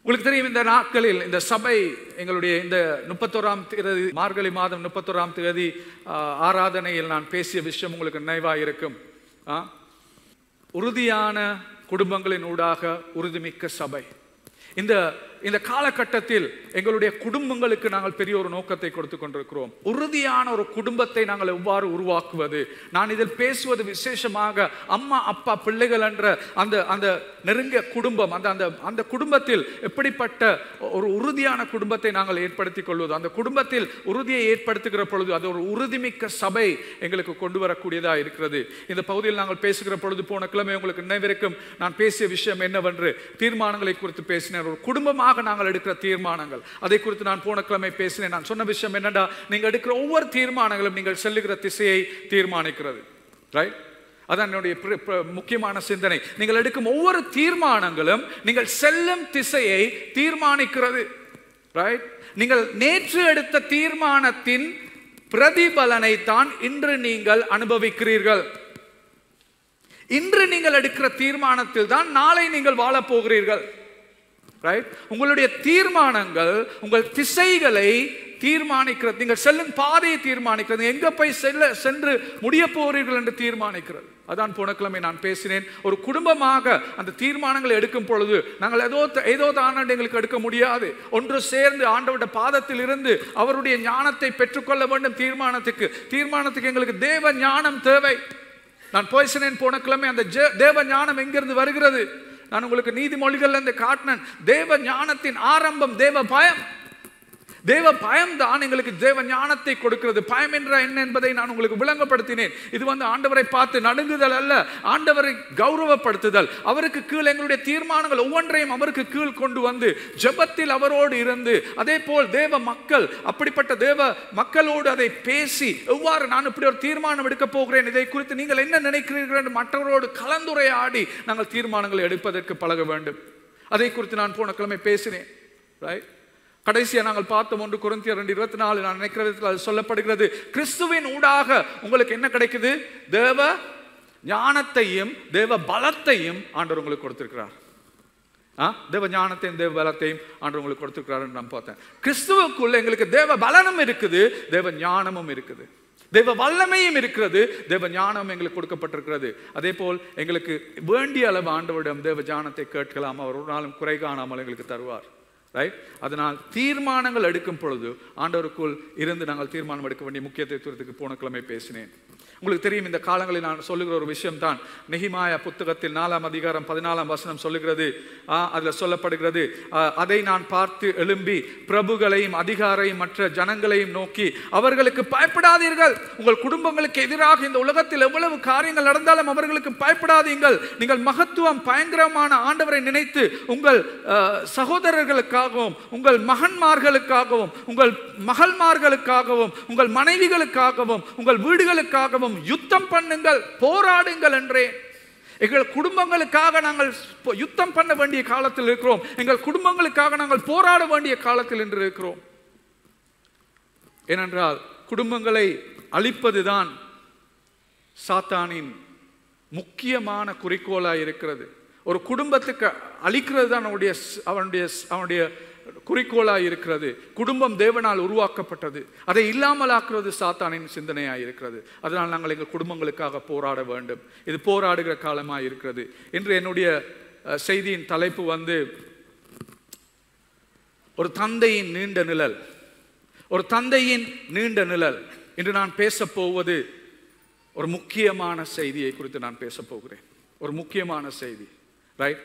உங்களுக்கு தெரியும், இந்த நாட்களில் இந்த சபை எங்களுடைய இந்த 31ஆம் தேதி மார்கழி மாதம் 31ஆம் தேதி ஆராதனையில் நான் பேசிய விஷயம் உங்களுக்கு நினைவாக இருக்கும். உறுதியான குடும்பங்களின் ஊடாக உறுதிமிக்க சபை. இந்த காலகட்டத்தில் எங்களுடைய குடும்பங்களுக்கு நாங்கள் பெரிய ஒரு நோக்கத்தை கொடுத்து கொண்டிருக்கிறோம். உறுதியான ஒரு குடும்பத்தை நாங்கள் எவ்வாறு உருவாக்குவது. நான் இதில் பேசுவது விசேஷமாக அம்மா அப்பா பிள்ளைகள் என்ற அந்த நெருங்கிய குடும்பம், அந்த குடும்பத்தில் எப்படிப்பட்ட ஒரு உறுதியான குடும்பத்தை நாங்கள் ஏற்படுத்திக் கொள்வது, அந்த குடும்பத்தில் உறுதியை ஏற்படுத்துகிற பொழுது அது ஒரு உறுதிமிக்க சபை எங்களுக்கு கொண்டு வரக்கூடியதாக இருக்கிறது. இந்த பகுதியில் நாங்கள் பேசுகிற பொழுது போன கிழமை உங்களுக்கு நினைவிருக்கும், நான் பேசிய விஷயம் என்னவென்று தீர்மானங்களை குறித்து பேசினேன். ஒரு குடும்பமாக நாங்கள் எடுக்கிற தீர்மானங்கள், அதை குறித்து நான் போன கிழமை பேசினேன். நான் சொன்ன விஷயம் என்னடா, நீங்கள் எடுக்கிற ஒவ்வொரு தீர்மானங்களும் நீங்கள் செல்லுகிற திசையை தீர்மானிக்கிறது. ரைட்? அதான் என்னுடைய முக்கியமான சிந்தனை. நீங்கள் எடுக்கும் ஒவ்வொரு தீர்மானங்களும் நீங்கள் செல்லும் திசையை தீர்மானிக்கிறது. ரைட்? நீங்கள் நேற்று எடுத்த தீர்மானத்தின் பிரதிபலனை தான் இன்று நீங்கள் அனுபவிக்கிறீர்கள். இன்று நீங்கள் எடுக்கிற தீர்மானத்தில் தான் நாளை நீங்கள் வாழப் போகிறீர்கள். உங்களுடைய தீர்மானங்கள் உங்கள் திசைகளை தீர்மானிக்கிறது. நீங்கள் செல்லும் பாதையை தீர்மானிக்கிறது. எங்க போய் சென்று முடிய போகிறீர்கள் என்று தீர்மானிக்கிறது. அதான் போன கிழமை நான் பேசினேன். ஒரு குடும்பமாக அந்த தீர்மானங்களை எடுக்கும் பொழுது நாங்கள் ஏதோ தான் எங்களுக்கு எடுக்க முடியாது. ஒன்று சேர்ந்து ஆண்டவருடைய பாதத்தில் இருந்து அவருடைய ஞானத்தை பெற்றுக்கொள்ள வேண்டும். தீர்மானத்துக்கு எங்களுக்கு தேவ ஞானம் தேவை. நான் பேசினேன் போன கிழமை, அந்த தேவ ஞானம் எங்கிருந்து வருகிறது? நான் உங்களுக்கு நீதிமொழிகள் இருந்து காட்டினேன். தேவ ஞானத்தின் ஆரம்பம் தேவ பயம். தேவ பயம் தான் எங்களுக்கு தேவ ஞானத்தை கொடுக்கிறது. பயம் என்ற என்ன என்பதை நான் உங்களுக்கு விளங்கப்படுத்தினேன். இது ஆண்டவரை பார்த்து நடுங்குதல் அல்ல, ஆண்டவரை கௌரவப்படுத்துதல். அவருக்கு கீழ் எங்களுடைய தீர்மானங்கள் ஒவ்வொன்றையும் அவருக்கு கீழ் கொண்டு வந்து ஜெபத்தில் அவரோடு இருந்து, அதே போல் தேவ மக்கள், அப்படிப்பட்ட தேவ மக்களோடு அதை பேசி, எவ்வாறு நான் இப்படி ஒரு தீர்மானம் எடுக்க போகிறேன், இதை குறித்து நீங்கள் என்ன நினைக்கிறீர்கள் என்று மற்றவரோடு கலந்துரையாடி நாங்கள் தீர்மானங்களை எடுப்பதற்கு பழக வேண்டும். அதை குறித்து நான் போன கிழமை பேசினேன். ரைட்? கடைசியா நாங்கள் பார்த்தோம் 1 கொரிந்தியர் 2:24. நான் நினைக்கிற விதத்தில் அது சொல்லப்படுகிறது, கிறிஸ்துவின் ஊடாக உங்களுக்கு என்ன கிடைக்குது? தேவ ஞானத்தையும் தேவ பலத்தையும் ஆண்டவர் உங்களுக்கு கொடுத்திருக்கிறார். தேவ ஞானத்தையும் தேவ பலத்தையும் ஆண்டவர் உங்களுக்கு கொடுத்திருக்கிறார் என்று நான் பார்த்தேன். கிறிஸ்துவுக்குள்ள எங்களுக்கு தேவ பலனும் இருக்குது, தேவ ஞானமும் இருக்குது, தேவ வல்லமையும் இருக்கிறது, தேவ ஞானம் எங்களுக்கு கொடுக்கப்பட்டிருக்கிறது. அதே போல் எங்களுக்கு வேண்டிய அளவு ஆண்டவரிடம் தேவ ஞானத்தை கேட்கலாம். அவர் ஒரு நாளும் குறை காணாமல் எங்களுக்கு தருவார். ரைட்? அதனால் தீர்மானங்கள் எடுக்கும் பொழுது ஆண்டவருக்குள் இருந்து நாங்கள் தீர்மானம் எடுக்க வேண்டிய முக்கியத்துவத்துக்கு போன கிழமை பேசினேன். உங்களுக்கு தெரியும், இந்த காலங்களில் நான் சொல்லுகிற ஒரு விஷயம் தான், நெகேமியா புத்தகத்தில் 4ஆம் அதிகாரம் 14ஆம் வசனம் சொல்லுகிறது. அதில் சொல்லப்படுகிறது, அதை நான் பார்த்து எழும்பி பிரபுகளையும் அதிகாரையும் மற்ற ஜனங்களையும் நோக்கி அவர்களுக்கு பயப்படாதீர்கள். உங்கள் குடும்பங்களுக்கு எதிராக இந்த உலகத்தில் எவ்வளவு காரியங்கள் நடந்தாலும் அவர்களுக்கு பயப்படாதீங்கள். நீங்கள் மகத்துவம் பயங்கரமான ஆண்டவரை நினைத்து உங்கள் சகோதரர்களுக்காகவும் உங்கள் மகன்மார்களுக்காகவும் உங்கள் மகள்மார்களுக்காகவும் உங்கள் மனைவிகளுக்காகவும் உங்கள் வீடுகளுக்காகவும் யுத்தம் பண்ணுங்கள், போராடுங்கள் என்றேன். எங்கள் குடும்பங்களுக்காக நாங்கள் யுத்தம் பண்ண வேண்டிய காலத்தில் இருக்கிறோம். எங்கள் குடும்பங்களுக்காக நாங்கள் போராட வேண்டிய காலத்தில் இன்று இருக்கிறோம். ஏனென்றால் குடும்பங்களை அழிப்பதுதான் சாத்தானின் முக்கியமான குறிக்கோளாக இருக்கிறது. ஒரு குடும்பத்துக்கு அழிக்கிறது தான் அவனுடைய குறிக்கோளாக இருக்கிறது. குடும்பம் தேவனால் உருவாக்கப்பட்டது, அதை இல்லாமல் ஆக்குறது சாத்தானின் சிந்தனையாக இருக்கிறது. அதனால் நாங்கள் எங்கள் குடும்பங்களுக்காக போராட வேண்டும். இது போராடுகிற காலமாக இருக்கிறது. இன்று என்னுடைய செய்தியின் தலைப்பு ஒரு தந்தையின் நீண்ட நிழல். ஒரு தந்தையின் நீண்ட நிழல். இன்று நான் பேச போவது ஒரு முக்கியமான செய்தியை குறித்து நான் பேச போகிறேன். ஒரு முக்கியமான செய்தி. ரைட்?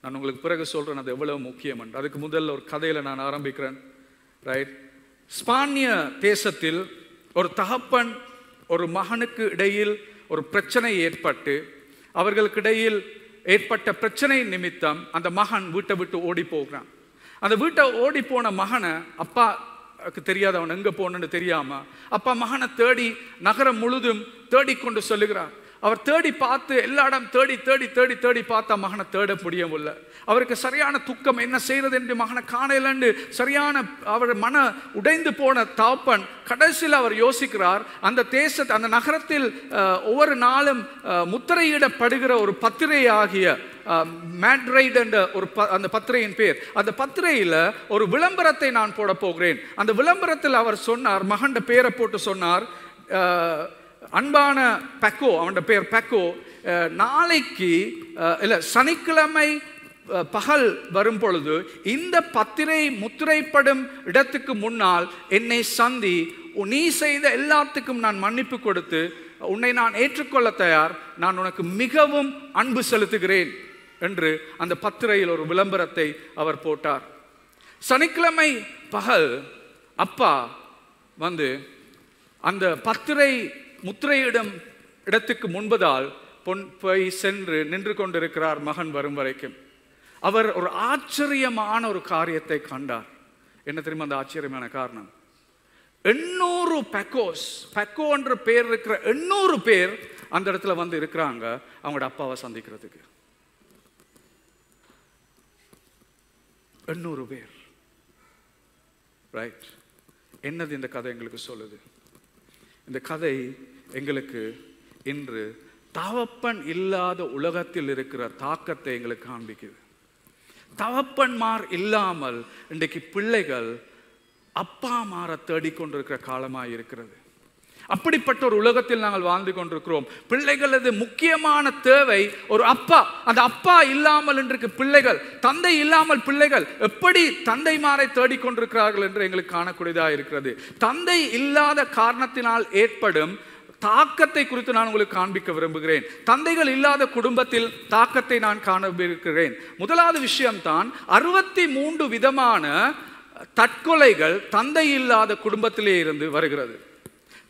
நான் உங்களுக்கு பிறகு சொல்றேன் அது எவ்வளவு முக்கியம் என்று. அதுக்கு முதல்ல ஒரு கதையில நான் ஆரம்பிக்கிறேன். ரைட்? ஸ்பானிய தேசத்தில் ஒரு தகப்பன் ஒரு மகனுக்கு இடையில் ஒரு பிரச்சனை ஏற்பட்டு, அவர்களுக்கு இடையில் ஏற்பட்ட பிரச்சனை நிமித்தம் அந்த மகன் வீட்டை விட்டு ஓடி போகிறான். அந்த வீட்டை ஓடி போன மகனை அப்பாக்கு தெரியாத, அவன் எங்க போனன்னு தெரியாம அப்பா மகனை தேடி நகரம் முழுதும் தேடிக்கொண்டு சொல்லுகிறார். அவர் தேடி பார்த்து எல்லா இடம் தேடி தேடி தேடி தேடி பார்த்தா மகனை தேட முடியவில்லை. அவருக்கு சரியான துக்கம், என்ன செய்யறது என்று மகனை காணலன்னு சரியான அவர் மன உடைந்து போன தாப்பன் கடைசியில் அவர் யோசிக்கிறார், அந்த தேசத்தை அந்த நகரத்தில் ஒவ்வொரு நாளும் முத்திரையிடப்படுகிற ஒரு பத்திரை ஆகிய மேட்ரைட் என்ற ஒரு அந்த பத்திரையின் பேர், அந்த பத்திரையில் ஒரு விளம்பரத்தை நான் போட போகிறேன். அந்த விளம்பரத்தில் அவர் சொன்னார், மகன் பேரை போட்டு சொன்னார், அன்பான பெக்கோ, அவன் பேர் பெக்கோ, நாளைக்கு இல்லை சனிக்கிழமை பகல் வரும் பொழுது இந்த பத்திரை முத்திரைப்படும் இடத்துக்கு முன்னால் என்னை சந்தி, நீ செய்த எல்லாத்துக்கும் நான் மன்னிப்பு கொடுத்து உன்னை நான் ஏற்றுக்கொள்ள தயார், நான் உனக்கு மிகவும் அன்பு செலுத்துகிறேன் என்று அந்த பத்திரையில் ஒரு விளம்பரத்தை அவர் போட்டார். சனிக்கிழமை பகல் அப்பா வந்து அந்த பத்திரை முத்திரையிடம் இடத்துக்கு முன்பதால் போய் சென்று நின்று கொண்டிருக்கிறார். மகன் வரும் வரைக்கும் அவர் ஒரு ஆச்சரியமான ஒரு காரியத்தை கண்டார். என்ன தெரியுமா அந்த ஆச்சரியமான காரணம்? 800 பெக்கோஸ், பெக்கோ என்ற பேர் இருக்கிற 800 பேர் அந்த இடத்துல வந்து இருக்கிறாங்க அவங்களோட அப்பாவை சந்திக்கிறதுக்கு. 800 பேர். ரைட். என்னது இந்த கதை எங்களுக்கு சொல்லுது? இந்த கதை எங்களுக்கு இன்று தகப்பன் இல்லாத உலகத்தில் இருக்கிற தாக்கத்தை எங்களுக்கு காண்பிக்குது. தகப்பன்மார் இல்லாமல் இன்றைக்கு பிள்ளைகள் அப்பா மாற தேடிக்கொண்டிருக்கிற காலமாக இருக்கிறது. அப்படிப்பட்ட ஒரு உலகத்தில் நாங்கள் வாழ்ந்து கொண்டிருக்கிறோம். பிள்ளைகளது முக்கியமான தேவை ஒரு அப்பா. அந்த அப்பா இல்லாமல் இன்றைக்கு பிள்ளைகள், தந்தை இல்லாமல் பிள்ளைகள் எப்படி தந்தைமாரை தேடிக்கொண்டிருக்கிறார்கள் என்று எங்களுக்கு காணக்கூடியதாக இருக்கிறது. தந்தை இல்லாத காரணத்தினால் ஏற்படும் தாக்கத்தை குறித்து நான் உங்களுக்கு காண்பிக்க விரும்புகிறேன். தந்தைகள் இல்லாத குடும்பத்தில் தாக்கத்தை நான் காண்பிக்கிறேன். முதலாவது விஷயம்தான் 63 விதமான தற்கொலைகள் தந்தை இல்லாத குடும்பத்திலே இருந்து வருகிறது.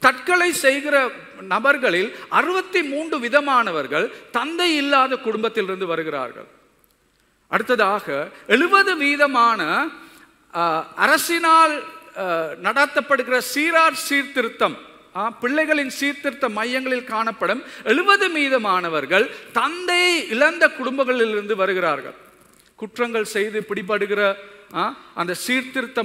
தற்கொலை செய்கிற நபர்களில் 63 விதமானவர்கள் தந்தை இல்லாத குடும்பத்திலிருந்து வருகிறார்கள். அடுத்ததாக 70 வீதமான அரசினால் நடத்தப்படுகிற சீரார் சீர்திருத்தம், பிள்ளைகளின் சீர்திருத்த மையங்களில் காணப்படும் 70 வீதமானவர்கள் தந்தை இழந்த குடும்பங்களிலிருந்து வருகிறார்கள். குற்றங்கள் செய்து பிடிபடுகிற அந்த சீர்திருத்த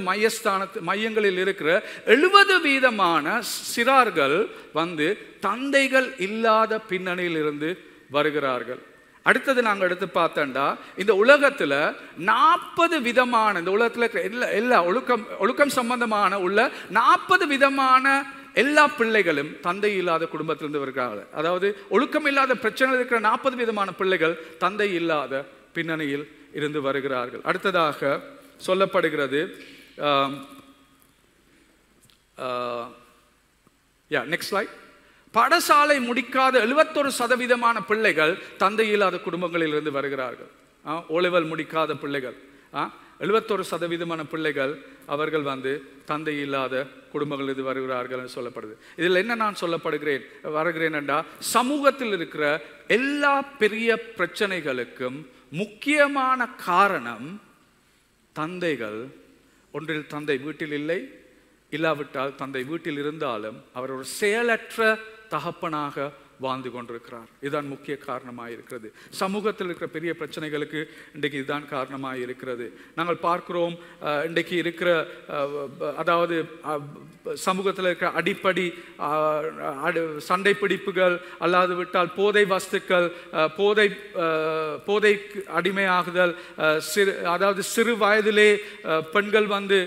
மையங்களில் இருக்கிற 70 வீதமான சிறார்கள் வந்து தந்தைகள் இல்லாத பின்னணியில் இருந்து வருகிறார்கள். அடுத்தது நாங்கள் எடுத்து பார்த்தோம்டா, இந்த உலகத்துல 40 விதமான, இந்த உலகத்துல எல்லா ஒழுக்கம் சம்பந்தமான உள்ள 40 விதமான எல்லா பிள்ளைகளும் தந்தை இல்லாத குடும்பத்திலிருந்து வருகிறார்கள். அதாவது ஒழுக்கம் இல்லாத பிரச்சனை இருக்கிற 40 விதமான பிள்ளைகள் தந்தை இல்லாத பின்னணியில் இருந்து வருகிறார்கள். அடுத்ததாக சொல்லப்படுகிறது, நெக்ஸ்ட் ஸ்லைட். பாடசாலை முடிக்காத 71% பிள்ளைகள் தந்தை இல்லாத குடும்பங்களில் இருந்து வருகிறார்கள். ஓலெவல் முடிக்காத பிள்ளைகள் 71% பிள்ளைகள் அவர்கள் வந்து தந்தை இல்லாத குடும்பங்கள் இது வருகிறார்கள் என்று சொல்லப்படுது. இதில் என்ன நான் வருகிறேன் என்றா, சமூகத்தில் இருக்கிற எல்லா பெரிய பிரச்சனைகளுக்கும் முக்கியமான காரணம் தந்தைகள். ஒன்றில் தந்தை வீட்டில் இல்லை, இல்லாவிட்டால் தந்தை வீட்டில் இருந்தாலும் அவர் ஒரு செயலற்ற தகப்பனாக வாழ்ந்து கொண்டிருக்கிறார். இதுதான் முக்கிய காரணமாக இருக்கிறது. சமூகத்தில் இருக்கிற பெரிய பிரச்சனைகளுக்கு இன்றைக்கு இதுதான் காரணமாக இருக்கிறது. நாங்கள் பார்க்கிறோம், இன்றைக்கு இருக்கிற அதாவது சமூகத்தில் இருக்கிற அடிப்படை சண்டை பிடிப்புகள், அல்லாது விட்டால் போதை வஸ்துக்கள், போதை அடிமையாகுதல், அதாவது சிறு வயதிலே பெண்கள் வந்து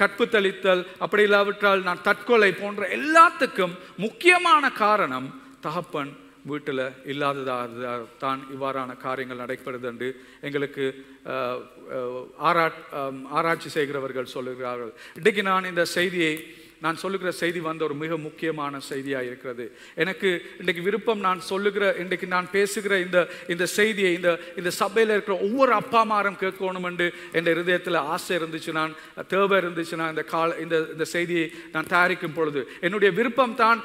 கற்புத்தளித்தல், அப்படி இல்லாவிட்டால் நான் தற்கொலை போன்ற எல்லாத்துக்கும் முக்கியமான காரணம் தகப்பன் வீட்டில் இல்லாததாக தான் இவ்வாறான காரியங்கள் நடைபெறுது என்று எங்களுக்கு ஆராய்ச்சி செய்கிறவர்கள் சொல்லுகிறார்கள். இன்றைக்கு நான் இந்த செய்தியை நான் சொல்லுகிற செய்தி வந்து ஒரு மிக முக்கியமான செய்தியாக இருக்கிறது. எனக்கு இன்றைக்கு விருப்பம், நான் சொல்லுகிற இன்றைக்கு நான் பேசுகிற இந்த செய்தியை இந்த சபையில் இருக்கிற ஒவ்வொரு அப்பா அம்மாரும் கேட்கணும் என்று என் இருதயத்தில் ஆசை இருந்துச்சு, நான் தேவை இருந்துச்சுன்னா இந்த செய்தியை நான் தயாரிக்கும் பொழுது என்னுடைய விருப்பம் தான்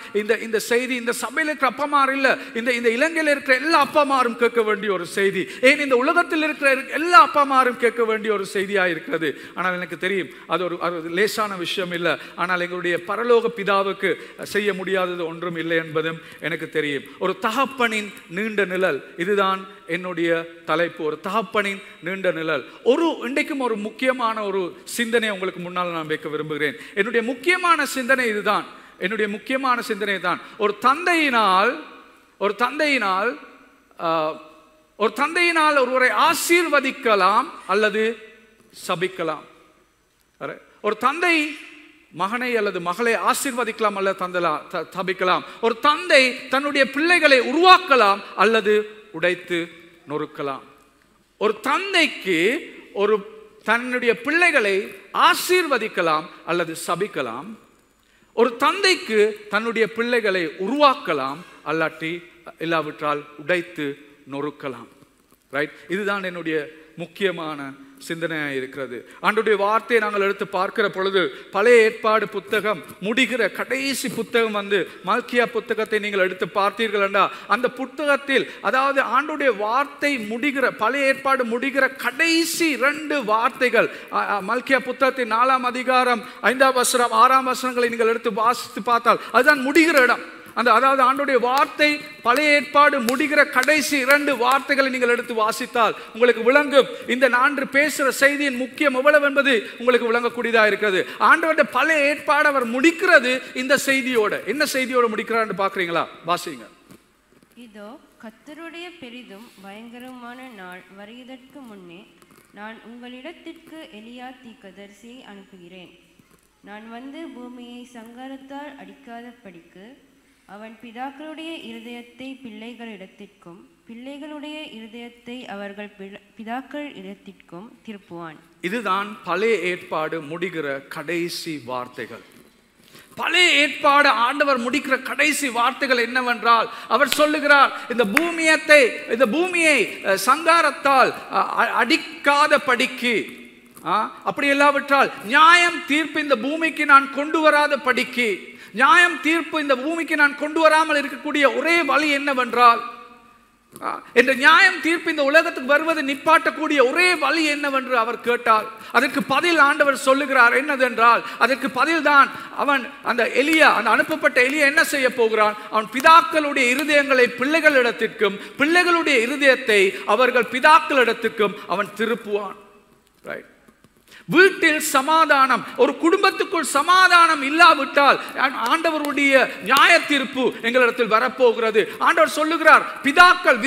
இந்த செய்தி இந்த சபையில் இருக்கிற அப்பா அம்மார் இல்லை, இந்த இலங்கையில் இருக்கிற எல்லா அப்பா அம்மாரும் கேட்க வேண்டிய ஒரு செய்தி, ஏன் இந்த உலகத்தில் இருக்கிற எல்லா அப்பா அம்மாரும் கேட்க வேண்டிய ஒரு செய்தியாக இருக்கிறது. ஆனால் எனக்கு தெரியும் அது ஒரு லேசான விஷயம் இல்லை. ஆனால் எங்களுடைய எங்களுடைய பரலோக பிதாவுக்கு செய்ய முடியாதது ஒன்றும் இல்லை என்பதும் எனக்கு தெரியும். ஒரு தகப்பனின் நீண்ட நிழல், இதுதான் என்னுடைய தலைப்பு, ஒரு தகப்பனின் நீண்ட நிழல். இன்றைக்கும் ஒரு முக்கியமான ஒரு சிந்தனை உங்களுக்கு முன்னால் நான் வைக்க விரும்புகிறேன். என்னுடைய முக்கியமான சிந்தனை இதுதான். என்னுடைய முக்கியமான சிந்தனை தான், ஒரு தந்தையினால் ஒருவரை ஆசீர்வதிக்கலாம் அல்லது சபிக்கலாம். ஒரு தந்தை மகனை அல்லது மகளை ஆசீர்வதிக்கலாம் அல்லது சபிக்கலாம். ஒரு தந்தை தன்னுடைய பிள்ளைகளை உருவாக்கலாம் அல்லது உடைத்து நொறுக்கலாம். ஒரு தந்தைக்கு தன்னுடைய பிள்ளைகளை ஆசீர்வதிக்கலாம் அல்லது சபிக்கலாம். ஒரு தந்தைக்கு தன்னுடைய பிள்ளைகளை உருவாக்கலாம் இல்லாவிட்டால் உடைத்து நொறுக்கலாம். ரைட், இதுதான் என்னுடைய முக்கியமான சிந்தனையாக இருக்கிறது. ஆண்டவருடைய வார்த்தையை நாங்கள் எடுத்து பார்க்கிற பொழுது, பழைய ஏற்பாடு புத்தகம் முடிகிற கடைசி புத்தகம் மல்கியா புத்தகத்தை நீங்கள் எடுத்து பார்த்தீர்கள் என்றால், அந்த புத்தகத்தில் அதாவது ஆண்டவருடைய வார்த்தை முடிகிற, பழைய ஏற்பாடு முடிகிற கடைசி 2 வார்த்தைகள், மல்கியா புத்தகத்தின் 4ஆம் அதிகாரம் 5ஆம் வசனம் 6ஆம் வசனங்களை நீங்கள் எடுத்து வாசித்து பார்த்தால் அதுதான் முடிகிற இடம். அதாவது ஆண்டவருடைய வார்த்தை பழைய ஏற்பாடு முடிகிற கடைசி 2 வார்த்தைகளை நீங்கள் எடுத்து வாசித்தால் உங்களுக்கு விளங்கும் இந்த நான் பேசுகிற செய்தியின் முக்கியம் எவ்வளவு என்பது உங்களுக்கு விளங்கக்கூடியதாக இருக்கிறது. ஆண்டவருடைய பழைய ஏற்பாடு அவர் முடிக்கிறது இந்த செய்தியோட. என்ன செய்தியோட முடிக்கிறார் பார்க்குறீங்களா? வாசிங்க. இதோ கர்த்தருடைய பெரிதும் பயங்கரமான நாள் வருவதற்கு முன்னே நான் உங்களிடத்திற்கு எலியா தீர்க்கதரிசியை அனுப்புகிறேன். நான் பூமியை சங்காரத்தால் அடிக்காதபடிக்கு அவன் பிதாக்களுடைய இருதயத்தை பிள்ளைகளிடத்திற்கும் பிள்ளைகளுடைய இருதயத்தை அவர்கள் பிதாக்கள் இடத்திற்கும் திருப்புவான். இதுதான் பழைய ஏற்பாடு முடிகிற கடைசி வார்த்தைகள். பழைய ஏற்பாடு ஆண்டவர் முடிக்கிற கடைசி வார்த்தைகள் என்னவென்றால், அவர் சொல்லுகிறார், இந்த பூமியை சங்காரத்தால் அடிக்காத படிக்கு, அப்படி இல்லாவிட்டால் நியாயம் தீர்ப்பு இந்த பூமிக்கு நான் கொண்டு வராத படிக்கு, நியாயம் தீர்ப்பு இந்த பூமிக்கு நான் கொண்டு வராமல் இருக்கக்கூடிய ஒரே வழி என்னவென்றால், என்ற நியாயம் தீர்ப்பு இந்த உலகத்துக்கு வருவதை நிப்பாட்டக்கூடிய ஒரே வழி என்னவென்று அவர் கேட்டார். அதற்கு பதில் ஆண்டவர் சொல்லுகிறார். என்னதென்றால், அதற்கு பதில் தான் அந்த அனுப்பப்பட்ட எலியா என்ன செய்ய போகிறான்? அவன் பிதாக்களுடைய இருதயங்களை பிள்ளைகளிடத்திற்கும் பிள்ளைகளுடைய இருதயத்தை அவர்கள் பிதாக்களிடத்திற்கும் அவன் திருப்புவான். ரைட். வீட்டில் சமாதானம், ஒரு குடும்பத்துக்குள் சமாதானம் இல்லாவிட்டால் ஆண்டவருடைய நியாய தீர்ப்பு எங்களிடத்தில் வரப்போகிறது. ஆண்டவர் சொல்லுகிறார், பிதாக்கள்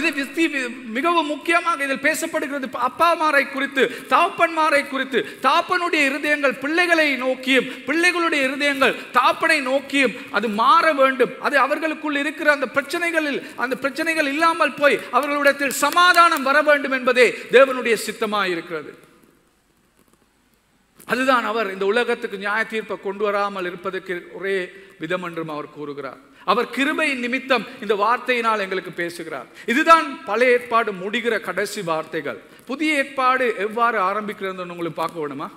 மிகவும் முக்கியமாக இதில் பேசப்படுகிறது அப்பாமாரை குறித்து, தகப்பன்மாரை குறித்து. தகப்பனுடைய இருதயங்கள் பிள்ளைகளை நோக்கியும் பிள்ளைகளுடைய இருதயங்கள் தகப்பனை நோக்கியும் அது மாற வேண்டும். அது அவர்களுக்குள் இருக்கிற அந்த பிரச்சனைகள் இல்லாமல் போய் அவர்களிடத்தில் சமாதானம் வர வேண்டும் என்பதே தேவனுடைய சித்தமாக இருக்கிறது. அதுதான் அவர் இந்த உலகத்துக்கு நியாய தீர்ப்பை கொண்டு வராமல் இருப்பதற்கு ஒரே விதம் என்றும் அவர் கூறுகிறார். அவர் கிருபையின் நிமித்தம் இந்த வார்த்தையினால் எங்களுக்கு பேசுகிறார். இதுதான் பழைய ஏற்பாடு முடிகிற கடைசி வார்த்தைகள். புதிய ஏற்பாடு எவ்வாறு ஆரம்பிக்கிறது உங்களுக்கு பார்க்க வேணுமா?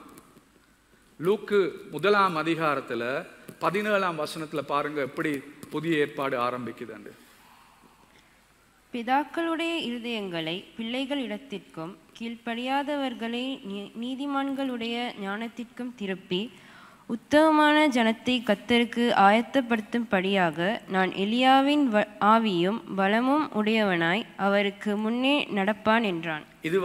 லூக்கு 1ஆம் அதிகாரத்தில் 17ஆம் வசனத்தில் பாருங்க எப்படி புதிய ஏற்பாடு ஆரம்பிக்குது. பிதாக்களுடைய இருதயங்களை பிள்ளைகளிடத்திற்கும் கீழ்ப்படியாதவர்களை நீதிமான்களுடைய ஞானத்திற்கும் திருப்பி உத்தமமான ஜனத்தை கர்த்தருக்கு ஆயத்தப்படுத்தும்படியாக நான் எலியாவின் ஆவியும் பலமும் உடையவனாய் அவருக்கு முன்னே நடப்பான் என்றான். இது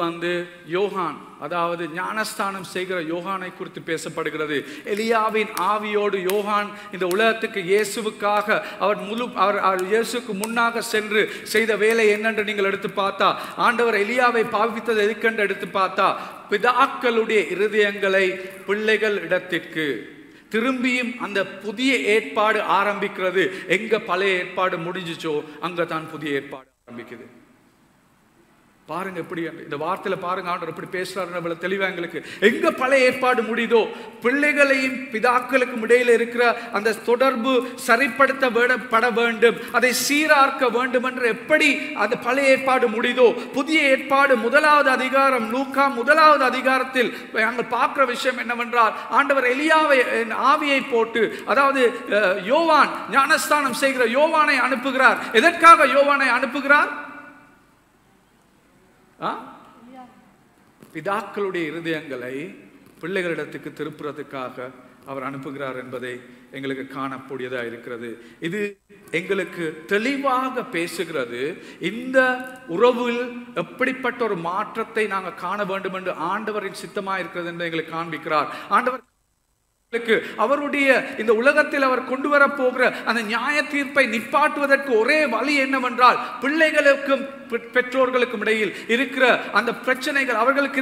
யோகான், அதாவது ஞானஸ்தானம் செய்கிற யோகானை குறித்து பேசப்படுகிறது. எலியாவின் ஆவியோடு யோகான் இந்த உலகத்துக்கு இயேசுவுக்காக அவர் இயேசுக்கு முன்னாக சென்று செய்த வேலை என்னென்று நீங்கள் எடுத்து பார்த்தா, ஆண்டவர் எலியாவை பாவித்தது எதுக்கென்று எடுத்து பார்த்தா, பிதாக்களுடைய இருதயங்களை பிள்ளைகள் இடத்திற்கு திரும்பியும் அந்த புதிய ஏற்பாடு ஆரம்பிக்கிறது. எங்க பழைய ஏற்பாடு முடிஞ்சிச்சோ அங்க தான் புதிய ஏற்பாடு ஆரம்பிக்குது. பாருங்க எப்படி இந்த வார்த்தையில பாருங்க ஆண்டவர் எப்படி பேசுறாரு தெளிவா எங்களுக்கு. எங்க பழைய ஏற்பாடு முடியுதோ பிள்ளைகளையும் பிதாக்களுக்கும் இடையில இருக்கிற அந்த தொடர்பு சரிப்படுத்தப்பட வேண்டும், அதை சீராக்க வேண்டும் என்று எப்படி அது பழைய ஏற்பாடு முடியுதோ, புதிய ஏற்பாடு 1ஆவது அதிகாரம் லூக்கா 1ஆவது அதிகாரத்தில் நாங்கள் பார்க்கிற விஷயம் என்னவென்றால், ஆண்டவர் எலியாவை ஆவியை போட்டு, அதாவது யோவான் ஞானஸ்தானம் செய்கிற யோவானை அனுப்புகிறார். எதற்காக யோவானை அனுப்புகிறார்? பிதாக்களுடைய இருதயங்களை பிள்ளைகளிடத்துக்கு திருப்புறதுக்காக அவர் அனுப்புகிறார் என்பதை எங்களுக்கு காணக்கூடியதாக இருக்கிறது. இது எங்களுக்கு தெளிவாக பேசுகிறது. இந்த உறவில் எப்படிப்பட்ட ஒரு மாற்றத்தை நாங்கள் காண வேண்டும் என்று ஆண்டவரின் சித்தமாக இருக்கிறது என்று எங்களுக்கு காண்பிக்கிறார். ஆண்டவர் அவருடைய இந்த உலகத்தில் அவர் கொண்டு வர போகிற அந்த நியாய தீர்ப்பை நிப்பாட்டுவதற்கு ஒரே வழி என்னவென்றால், பிள்ளைகளுக்கும் பெற்றோர்களுக்கும் இடையில் இருக்கிற அந்த பிரச்சனைகள், அவர்களுக்கு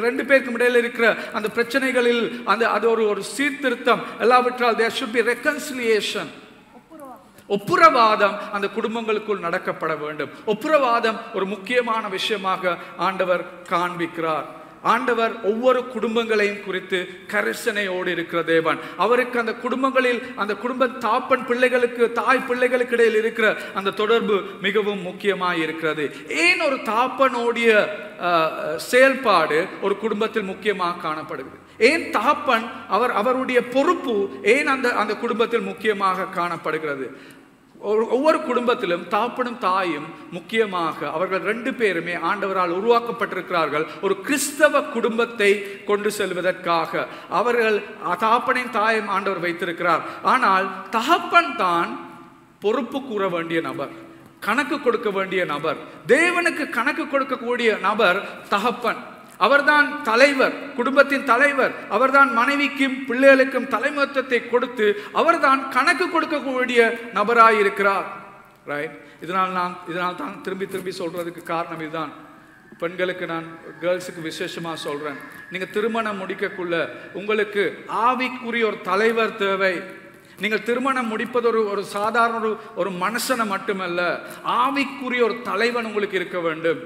ரெண்டு பேருக்கும் இடையில் இருக்கிற அந்த பிரச்சனைகளில் அது ஒரு சீர்திருத்தம் எல்லாவற்றால் there should be reconciliation. ஒப்புரவாதம் அந்த குடும்பங்களுக்குள் நடக்கப்பட வேண்டும். ஒப்புரவாதம் ஒரு முக்கியமான விஷயமாக ஆண்டவர் காண்பிக்கிறார். ஆண்டவர் ஒவ்வொரு குடும்பங்களையும் குறித்து கரிசனையோடு இருக்கிற தேவன். அவருக்கு அந்த குடும்பங்களில் அந்த குடும்ப தாப்பன் பிள்ளைகளுக்கு தாய் பிள்ளைகளுக்கு இடையில் இருக்கிற அந்த தொடர்பு மிகவும் முக்கியமாக இருக்கிறது. ஏன் ஒரு தாப்பனுடைய செயல்பாடு ஒரு குடும்பத்தில் முக்கியமாக காணப்படுகிறது? ஏன் தாப்பன் அவருடைய பொறுப்பு ஏன் அந்த குடும்பத்தில் முக்கியமாக காணப்படுகிறது? ஒவ்வொரு குடும்பத்திலும் தாப்பனும் தாயும் முக்கியமாக அவர்கள் ரெண்டு பேருமே ஆண்டவரால் உருவாக்கப்பட்டிருக்கிறார்கள் ஒரு கிறிஸ்தவ குடும்பத்தை கொண்டு செல்வதற்காக. அவர்கள் தாப்பனையும் தாயும் ஆண்டவர் வைத்திருக்கிறார். ஆனால் தகப்பன் தான் பொறுப்பு கூற வேண்டிய நபர், கணக்கு கொடுக்க வேண்டிய நபர். தேவனுக்கு கணக்கு கொடுக்கக்கூடிய நபர் தகப்பன். அவர்தான் தலைவர், குடும்பத்தின் தலைவர். அவர்தான் மனைவிக்கும் பிள்ளைகளுக்கும் தலைமைத்துவத்தை கொடுத்து அவர்தான் கணக்கு கொடுக்கக்கூடிய நபராயிருக்கிறார். ரைட்? இதனால் தான் திரும்பி சொல்றதுக்கு காரணம் இதுதான். பெண்களுக்கு நான் கேர்ள்ஸுக்கு விசேஷமாக சொல்றேன், நீங்க திருமணம் முடிக்கக்குள்ள உங்களுக்கு ஆவிக்குரிய ஒரு தலைவர் தேவை. நீங்கள் திருமணம் முடிப்பது ஒரு சாதாரண ஒரு மனுஷனை மட்டுமல்ல, ஆவிக்குரிய ஒரு தலைவன் உங்களுக்கு இருக்க வேண்டும்.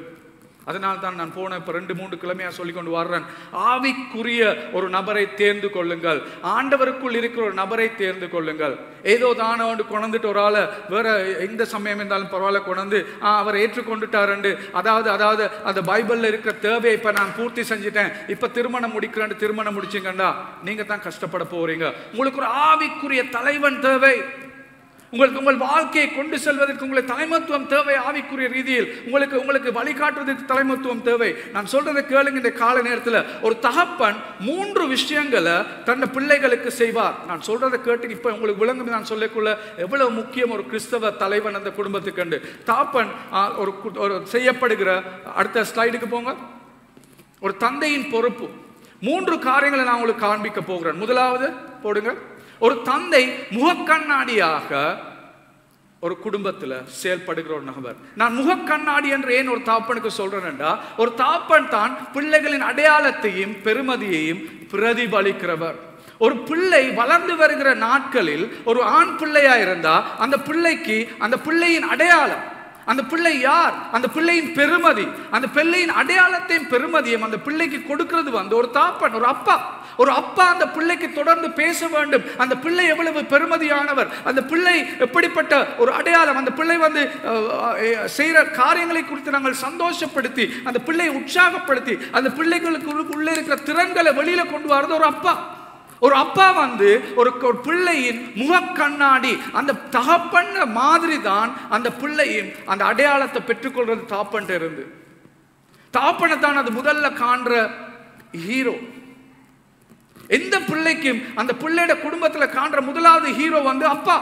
அதனால் தான் நான் போன இப்போ 2-3 கிழமையாக சொல்லிக்கொண்டு வர்றேன், ஆவிக்குரிய ஒரு நபரை தேர்ந்து கொள்ளுங்கள். ஆண்டவருக்குள் இருக்கிற ஒரு நபரை தேர்ந்து கொள்ளுங்கள். ஏதோ தானே ஒன்று கொண்டுட்டு ஒரு ஆளை வேற எந்த சமயம் இருந்தாலும் பரவாயில்ல கொண்டு அவர் ஏற்றுக்கொண்டுட்டாருண்டு, அதாவது அந்த பைபிளில் இருக்கிற தேவையை இப்போ நான் பூர்த்தி செஞ்சுட்டேன், இப்போ திருமணம் முடிக்கிறேன், திருமணம் முடிச்சிங்கண்டா நீங்கள் தான் கஷ்டப்பட போறீங்க. உங்களுக்கு ஒரு ஆவிக்குரிய தலைவன் தேவை. உங்கள் வாழ்க்கையை கொண்டு செல்வதற்கு உங்களுக்கு தலைமத்துவம் தேவை. ஆவிக்குரிய ரீதியில் உங்களுக்கு வழிகாட்டுவதற்கு தலைமத்துவம் தேவை. நான் சொல்றதை கேளுங்க. இந்த கால நேரத்தில் ஒரு தகப்பன் 3 விஷயங்களை தன் பிள்ளைகளுக்கு செய்வார். நான் சொல்றதை கேட்டு இப்ப உங்களுக்கு விளங்கும். நான் சொல்லக்குள்ள எவ்வளவு முக்கியம் ஒரு கிறிஸ்தவ தலைவன் அந்த குடும்பத்துக்கு கண்டு. தகப்பன் ஒரு செய்யப்படுகிற, அடுத்த ஸ்லைடுக்கு போங்க, ஒரு தந்தையின் பொறுப்பு. 3 காரியங்களை நான் உங்களுக்கு காண்பிக்க போகிறேன். முதலாவது போடுங்க, ஒரு தந்தை முகக்கண்ணாடியாக ஒரு குடும்பத்தில் செயல்படுகிற ஒரு நபர். நான் முகக்கண்ணாடி என்று ஏன் ஒரு தாப்பனுக்கு சொல்றேன்டா, ஒரு தாப்பன் தான் பிள்ளைகளின் அடையாளத்தையும் பெருமதியையும் பிரதிபலிக்கிறவர். ஒரு பிள்ளை வளர்ந்து வருகிற நாட்களில் ஒரு ஆண் பிள்ளையா இருந்தா அந்த பிள்ளைக்கு அந்த பிள்ளையின் அடையாளம், அந்த பிள்ளை யார், அந்த பிள்ளையின் பெருமதி, அந்த பிள்ளையின் அடையாளத்தையும் பெருமதியும் அந்த பிள்ளைக்கு கொடுக்கிறது ஒரு தாப்பன், ஒரு அப்பா அந்த பிள்ளைக்கு தொடர்ந்து பேச வேண்டும். அந்த பிள்ளை எவ்வளவு பெருமதியானவர், அந்த பிள்ளை எப்படிப்பட்ட ஒரு அடையாளம், அந்த பிள்ளை செய்கிற காரியங்களை குறித்து நாங்கள் சந்தோஷப்படுத்தி அந்த பிள்ளையை உற்சாகப்படுத்தி அந்த பிள்ளைகளுக்கு உள்ளே இருக்கிற திறன்களை வெளியில கொண்டு வரது ஒரு அப்பா. ஒரு அப்பா ஒரு பிள்ளையின் முகக்கண்ணாடி. அந்த தகப்பன் மாதிரி தான் அந்த பிள்ளையின் அந்த அடையாளத்தை பெற்றுக்கொள்றது தாப்பன் இருந்து. தாப்பனை தான் அது முதல்ல காண்ற ஹீரோ. எந்த பிள்ளைக்கும் அந்த பிள்ளையோட குடும்பத்தில் காண்ற முதலாவது ஹீரோ அப்பா.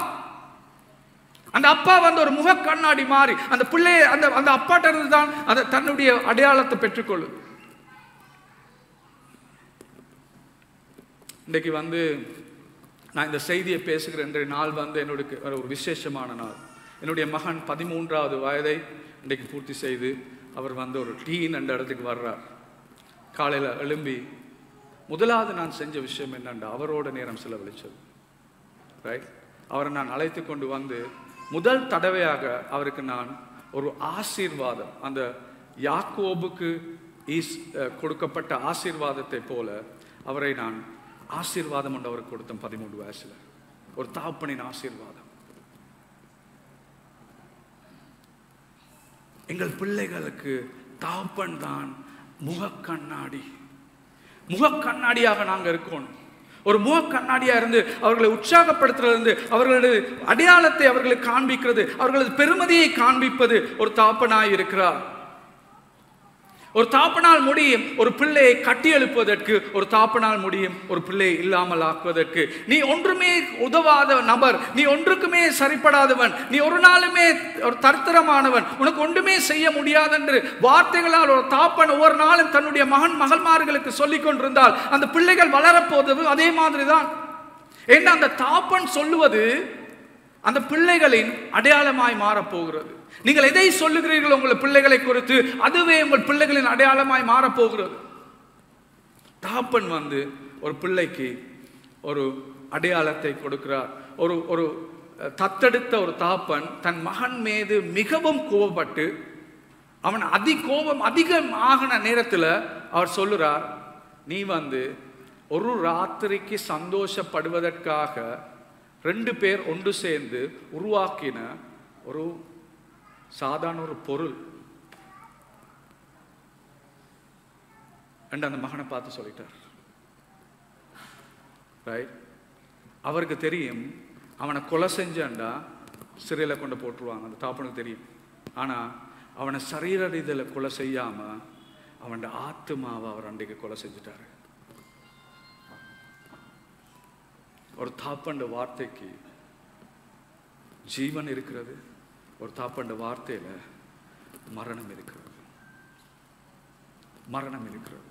அந்த அப்பா ஒரு முக கண்ணாடி மாறி அந்த பிள்ளையை அந்த அப்பாட்ட இருந்து தான் அந்த தன்னுடைய அடையாளத்தை பெற்றுக்கொள்ளுது. இன்றைக்கு நான் இந்த செய்தியை பேசுகிற இன்றைய நாள் என்னுடைய ஒரு விசேஷமான நாள். என்னுடைய மகன் 13வது வயதை இன்றைக்கு பூர்த்தி செய்து அவர் ஒரு டீன் அந்த இடத்துக்கு வர்றார். காலையில் எழும்பி முதலாவது நான் செஞ்ச விஷயம் என்னண்டா, அவரோட நேரம் செலவழிச்சது. ரைட்? அவரை நான் அழைத்து கொண்டு முதல் தடவையாக அவருக்கு நான் ஒரு ஆசீர்வாதம், அந்த யாக்கோபுக்கு கொடுக்கப்பட்ட ஆசீர்வாதத்தை போல அவரை நான் ஆசீர்வாதம் என்று அவருக்கு கொடுத்தேன். 13 வயசுல ஒரு தாப்பனின் ஆசீர்வாதம். எங்கள் பிள்ளைகளுக்கு தாப்பன் தான் முகக்கண்ணாடி. முகக்கண்ணாடியாக நாங்கள் இருக்கணும். ஒரு முகக்கண்ணாடியா இருந்து அவர்களை உற்சாகப்படுத்துறது, அவர்களது அடையாளத்தை அவர்களுக்கு காண்பிக்கிறது, அவர்களது பெருமதியை காண்பிப்பது ஒரு தாப்பனாய் இருக்கிறார். ஒரு தாப்பனால் முடியும் ஒரு பிள்ளையை கட்டி எழுப்புவதற்கு, ஒரு தாப்பனால் முடியும் ஒரு பிள்ளையை இல்லாமல் ஆக்குவதற்கு. நீ ஒன்றுமே உதவாத நபர், நீ ஒன்றுக்குமே சரிப்படாதவன், நீ ஒரு நாளுமே ஒரு தரித்திரமானவன், உனக்கு ஒன்றுமே செய்ய முடியாது என்று வார்த்தைகளால் ஒரு தாப்பன் ஒவ்வொரு நாளும் தன்னுடைய மகள்மார்களுக்கு சொல்லிக் கொண்டிருந்தால் அந்த பிள்ளைகள் வளரப்போவது அதே மாதிரி தான். ஏன்னா அந்த தாப்பன் சொல்லுவது அந்த பிள்ளைகளின் அடையாளமாய் மாறப்போகிறது. நீங்கள் எதை சொல்லுகிறீர்கள் உங்கள் பிள்ளைகளை குறித்து, அதுவே உங்கள் பிள்ளைகளின் அடையாளமாய் மாறப்போகிறது. தாப்பன் ஒரு பிள்ளைக்கு ஒரு அடையாளத்தை கொடுக்கிறார். ஒரு தத்தெடுத்த ஒரு தாப்பன் தன் மகன் மீது மிகவும் கோபப்பட்டு அவன் அதிகமான நேரத்தில் அவர் சொல்லுறார், நீ ஒரு ராத்திரிக்கு சந்தோஷப்படுவதற்காக 2 பேர் ஒன்று சேர்ந்து உருவாக்கின ஒரு சாதாரண ஒரு பொருள் என்று அந்த மகனை பார்த்து சொல்லிட்டார். அவருக்கு தெரியும் அவனை கொலை செஞ்சாண்டா சிறையில் கொண்டு போட்டுருவாங்க, அந்த தாப்பனுக்கு தெரியும். ஆனா அவனை சரீர ரீதியில் கொலை செய்யாம அவன் ஆத்துமாவை அவர் அன்றைக்கு கொலை செஞ்சுட்டாரு. ஒரு தாப்பண்ட வார்த்தைக்கு ஜீவன் இருக்கிறது, ஒரு தாப்பண்ட வார்த்தையில மரணம் இருக்கிறது. மரணம் இருக்கிறது.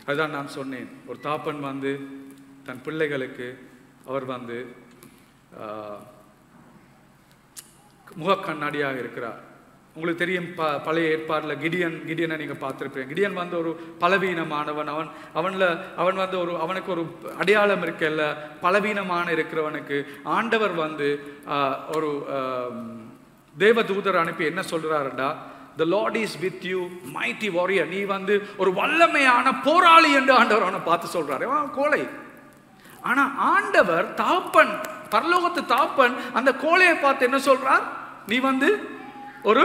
அதுதான் நான் சொன்னேன், ஒரு தாப்பன் தன் பிள்ளைகளுக்கு அவர் முகக்கண்ணாடியாக இருக்கிறார். உங்களுக்கு தெரியும், பழைய ஏற்பாட்டில் கிடியனை நீங்க பார்த்திருப்பீங்க. கிடியன் ஒரு பலவீனமானவன். அவனுக்கு ஒரு அடையாளம் இருக்கல்ல, பலவீனமான இருக்கிறவனுக்கு ஆண்டவர் ஒரு தேவதூதர் அனுப்பி என்ன சொல்றாருடா, the Lord is with you mighty warrior. நீ ஒரு வல்லமையான போராளி என்று ஆண்டவர் அவனை பார்த்து சொல்றாரு. அவன் கோழை. ஆனா ஆண்டவர் தாப்பன், பரலோகத்து தாப்பன் அந்த கோழையை பார்த்து என்ன சொல்றார், நீ ஒரு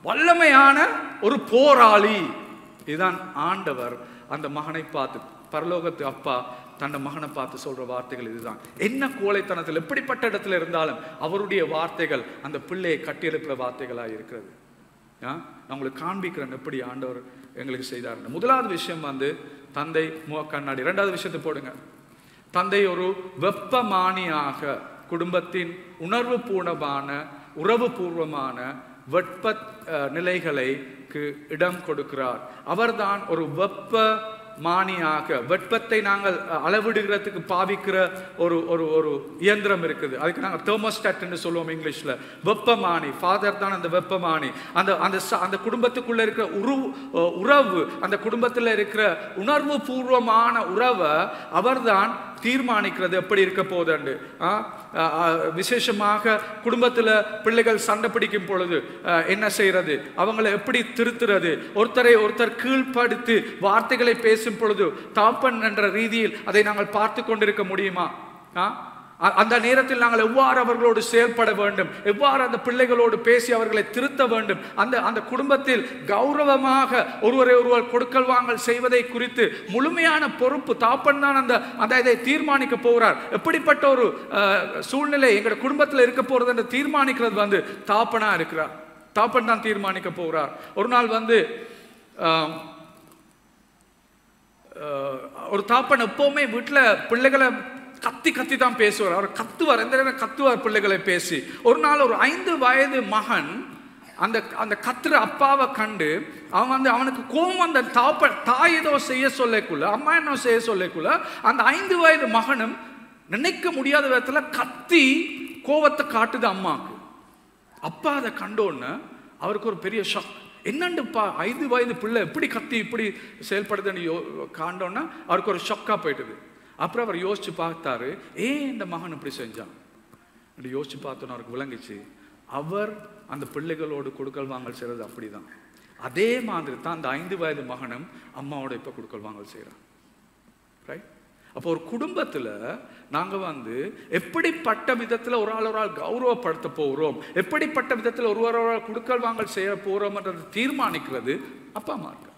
வல்லமையான ஒரு போராளி. இதுதான் ஆண்டவர் அந்த மகனை பார்த்து, பரலோகத்து அப்பா தன் மகனை பார்த்து சொல்ற வார்த்தைகள் இதுதான். என்ன கோழைத்தனத்தில் எப்படிப்பட்ட இடத்துல இருந்தாலும் அவருடைய வார்த்தைகள் அந்த பிள்ளையை கட்டியெழுப்புற வார்த்தைகளாக இருக்கிறது. நான் உங்களுக்கு காண்பிக்கிறேன் எப்படி ஆண்டவர் எங்களுக்கு செய்தார். முதலாவது விஷயம் தந்தை முகக்கண்ணாடி. 2வது விஷயத்தை போடுங்க. தந்தை ஒரு வெப்பமானியாக குடும்பத்தின் உணர்வு பூர்ணமான உறவு பூர்வமான வெப்ப நிலைகளுக்கு இடம் கொடுக்கிறார். அவர்தான் ஒரு வெப்ப மானியாக, வெப்பத்தை நாங்கள் அளவிடுகிறதுக்கு பாவிக்கிற ஒரு ஒரு ஒரு இயந்திரம் இருக்குது. அதுக்கு நாங்கள் தெர்மோஸ்டாட் என்று சொல்லுவோம் இங்கிலீஷ்ல. வெப்பமானி, ஃபாதர் தான் அந்த வெப்பமானி. அந்த அந்த குடும்பத்துக்குள்ள இருக்கிற உறவு, அந்த குடும்பத்தில் இருக்கிற உணர்வு பூர்வமான உறவை அவர்தான் தீர்மானிக்கிறது எப்படி இருக்க போகுது. விசேஷமாக குடும்பத்தில் பிள்ளைகள் சண்டை பிடிக்கும் பொழுது என்ன செய்யறது, அவங்களை எப்படி திருத்துறது, ஒருத்தரை ஒருத்தர் கீழ்ப்படுத்தி வார்த்தைகளை பேசும் பொழுது தாப்பன் என்ற ரீதியில் அதை நாங்கள் பார்த்து கொண்டிருக்க முடியுமா? அந்த நேரத்தில் நாங்கள் எவ்வாறு அவர்களோடு செயல்பட வேண்டும், எவ்வாறு அந்த பிள்ளைகளோடு பேசி அவர்களை திருத்த வேண்டும், அந்த குடும்பத்தில் கௌரவமாக ஒருவரை ஒருவர் கொடுக்கல் வாங்கல் செய்வதை குறித்து முழுமையான பொறுப்பு தாப்பன் தான் அந்த இதை தீர்மானிக்க போகிறார். எப்படிப்பட்ட ஒரு சூழ்நிலை எங்க குடும்பத்தில் இருக்க போறது என்று தீர்மானிக்கிறது தாப்பனா இருக்கிறார். தாப்பன் தான் தீர்மானிக்க போகிறார். ஒரு நாள் ஒரு தாப்பன் எப்பவுமே வீட்டில் பிள்ளைகளை கத்தி தான் பேசுவார். அவர் கத்துவார், எந்த நேரம் கத்துவார் பிள்ளைகளை பேசி. ஒரு நாள் ஒரு 5 வயது மகன் அந்த கத்துற அப்பாவை கண்டு அவன் அவனுக்கு கோபம், அந்த தாய் ஏதோ செய்ய சொல்லக்குள்ள, அம்மா என்ன செய்ய சொல்லக்குள்ள, அந்த 5 வயது மகனும் நினைக்க முடியாத விதத்துல கத்தி கோபத்தை காட்டுது அம்மாவுக்கு. அப்பா அதை கண்டோன்னு அவருக்கு ஒரு பெரிய ஷாக். என்னண்டுப்பா 5 வயது பிள்ளை எப்படி கத்தி இப்படி செயல்படுதுன்னு காண்டோன்னா அவருக்கு ஒரு ஷாக்கா போயிட்டுது. அப்புறம் அவர் யோசிச்சு பார்த்தாரு, ஏன் இந்த மகன் இப்படி செஞ்சான் யோசிச்சு பார்த்தோன்னு அவருக்கு விளங்கிச்சு, அவர் அந்த பிள்ளைகளோடு கொடுக்கல் வாங்கல் செய்யறது அப்படிதான். அதே மாதிரி தான் அந்த 5 வயது மகனும் அம்மாவோட இப்ப கொடுக்கல் வாங்கல் செய்யறான். ரைட்? அப்போ ஒரு குடும்பத்துல நாங்க எப்படிப்பட்ட விதத்துல ஒரு ஆள் கௌரவப்படுத்த போகிறோம், எப்படிப்பட்ட விதத்துல ஒரு கொடுக்கல் வாங்கல் செய்ய போறோம் என்றது தீர்மானிக்கிறது அப்பா அம்மா இருக்கு.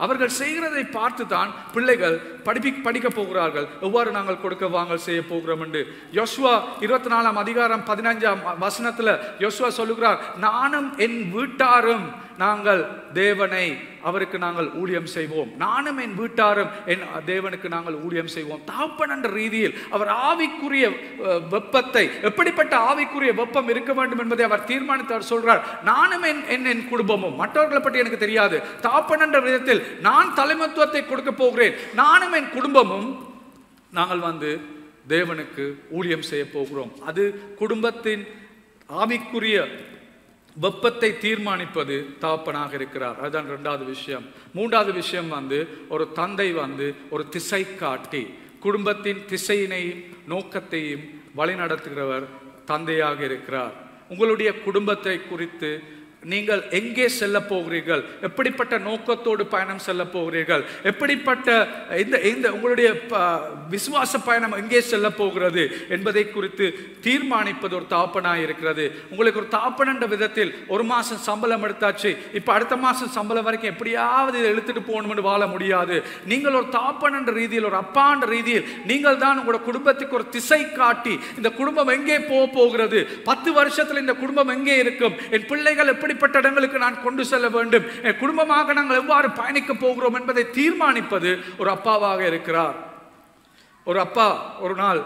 அவர்கள் செய்கிறதை பார்த்து தான் பிள்ளைகள் படிக்க போகிறார்கள். எவ்வாறு நாங்கள் கொடுக்க வாங்கல் செய்ய போகிறோம் என்று யோசுவா 24ஆம் அதிகாரம் 15ஆம் வசனத்தில் யோசுவா சொல்லுகிறார், நானும் என் வீட்டாரும் நாங்கள் தேவனை அவருக்கு நாங்கள் ஊழியம் செய்வோம். நானும் என் வீட்டாரும் என் தேவனுக்கு நாங்கள் ஊழியம் செய்வோம். தகப்பன் என்ற ரீதியில் அவர் ஆவிக்குரிய வெப்பத்தை, எப்படிப்பட்ட ஆவிக்குரிய வெப்பம் இருக்க வேண்டும் என்பதை அவர் தீர்மானித்தார். சொல்றார், நானும் என் குடும்பமும், மற்றவர்களை பற்றி எனக்கு தெரியாது, தகப்பன் என்ற விதத்தில் நான் தலைமைத்துவத்தை கொடுக்க போகிறேன். நானும் என் குடும்பமும் நாங்கள் தேவனுக்கு ஊழியம் செய்ய போகிறோம். அது குடும்பத்தின் ஆவிக்குரிய வெப்பத்தை தீர்மானிப்பது தகப்பனாக இருக்கிறார். அதுதான் இரண்டாவது விஷயம். மூன்றாவது விஷயம் ஒரு தந்தை ஒரு திசை காட்டி குடும்பத்தின் திசையினையும் நோக்கத்தையும் வழிநடத்துகிறவர் தந்தையாக இருக்கிறார். உங்களுடைய குடும்பத்தை குறித்து நீங்கள் எங்கே செல்ல போகிறீர்கள், எப்படிப்பட்ட நோக்கத்தோடு பயணம் செல்ல போகிறீர்கள், எப்படிப்பட்ட இந்த உங்களுடைய விசுவாச பயணம் எங்கே செல்ல போகிறது என்பதை குறித்து தீர்மானிப்பது ஒரு தகப்பனாய் இருக்கிறது. உங்களுக்கு ஒரு தகப்பன் என்ற விதத்தில் ஒரு மாதம் சம்பளம் எடுத்தாச்சு, இப்போ அடுத்த மாதம் சம்பளம் வரைக்கும் எப்படியாவது இதை இழுத்துட்டு போகணும்னு வாழ முடியாது. நீங்கள் ஒரு தகப்பன் என்ற ரீதியில், ஒரு அப்பா என்ற ரீதியில் நீங்கள் தான் உங்களோட குடும்பத்துக்கு ஒரு திசை காட்டி, இந்த குடும்பம் எங்கே போகிறது, 10 வருஷத்தில் இந்த குடும்பம் எங்கே இருக்கும், என் பிள்ளைகள் எப்படி இடங்களுக்கு நான் கொண்டு செல்ல வேண்டும், குடும்பமாக நாங்கள் எவ்வாறு பயணிக்க போகிறோம் என்பதை தீர்மானிப்பது ஒரு அப்பாவாக இருக்கிறார். ஒரு அப்பா ஒரு நாள்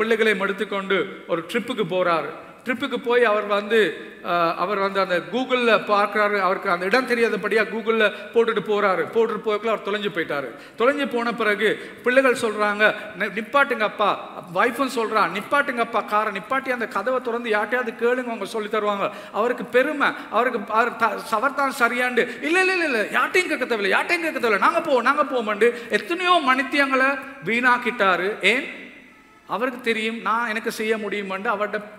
பிள்ளைகளை எடுத்துக்கொண்டு ஒரு ட்ரிப்புக்கு போறாரு. ட்ரிப்புக்கு போய் அவர் அந்த கூகுளில் பார்க்குறாரு. அவருக்கு அந்த இடம் தெரியாதபடியாக கூகுளில் போட்டுட்டு போய்க்குள்ள அவர் தொலைஞ்சு போயிட்டாரு. தொலைஞ்சு போன பிறகு பிள்ளைகள் சொல்கிறாங்க, நிப்பாட்டுங்க அப்பா. வைஃபும் சொல்கிறான், நிப்பாட்டுங்க அப்பா, காரை நிப்பாட்டி அந்த கதவை திறந்து யார்ட்டையாவது கேளுங்க, அவங்க சொல்லி தருவாங்க. அவருக்கு பெருமை, அவர் தான் சரியாண்டு, இல்லை யார்ட்டையும் கேட்க தேவையில்லை, நாங்கள் போவோம்ண்டு எத்தனையோ மணித்தியங்களை வீணாக்கிட்டாரு. ஏன்? அவருக்கு தெரியும் நான் எனக்கு செய்ய முடியுமென்று. அவர்கிட்ட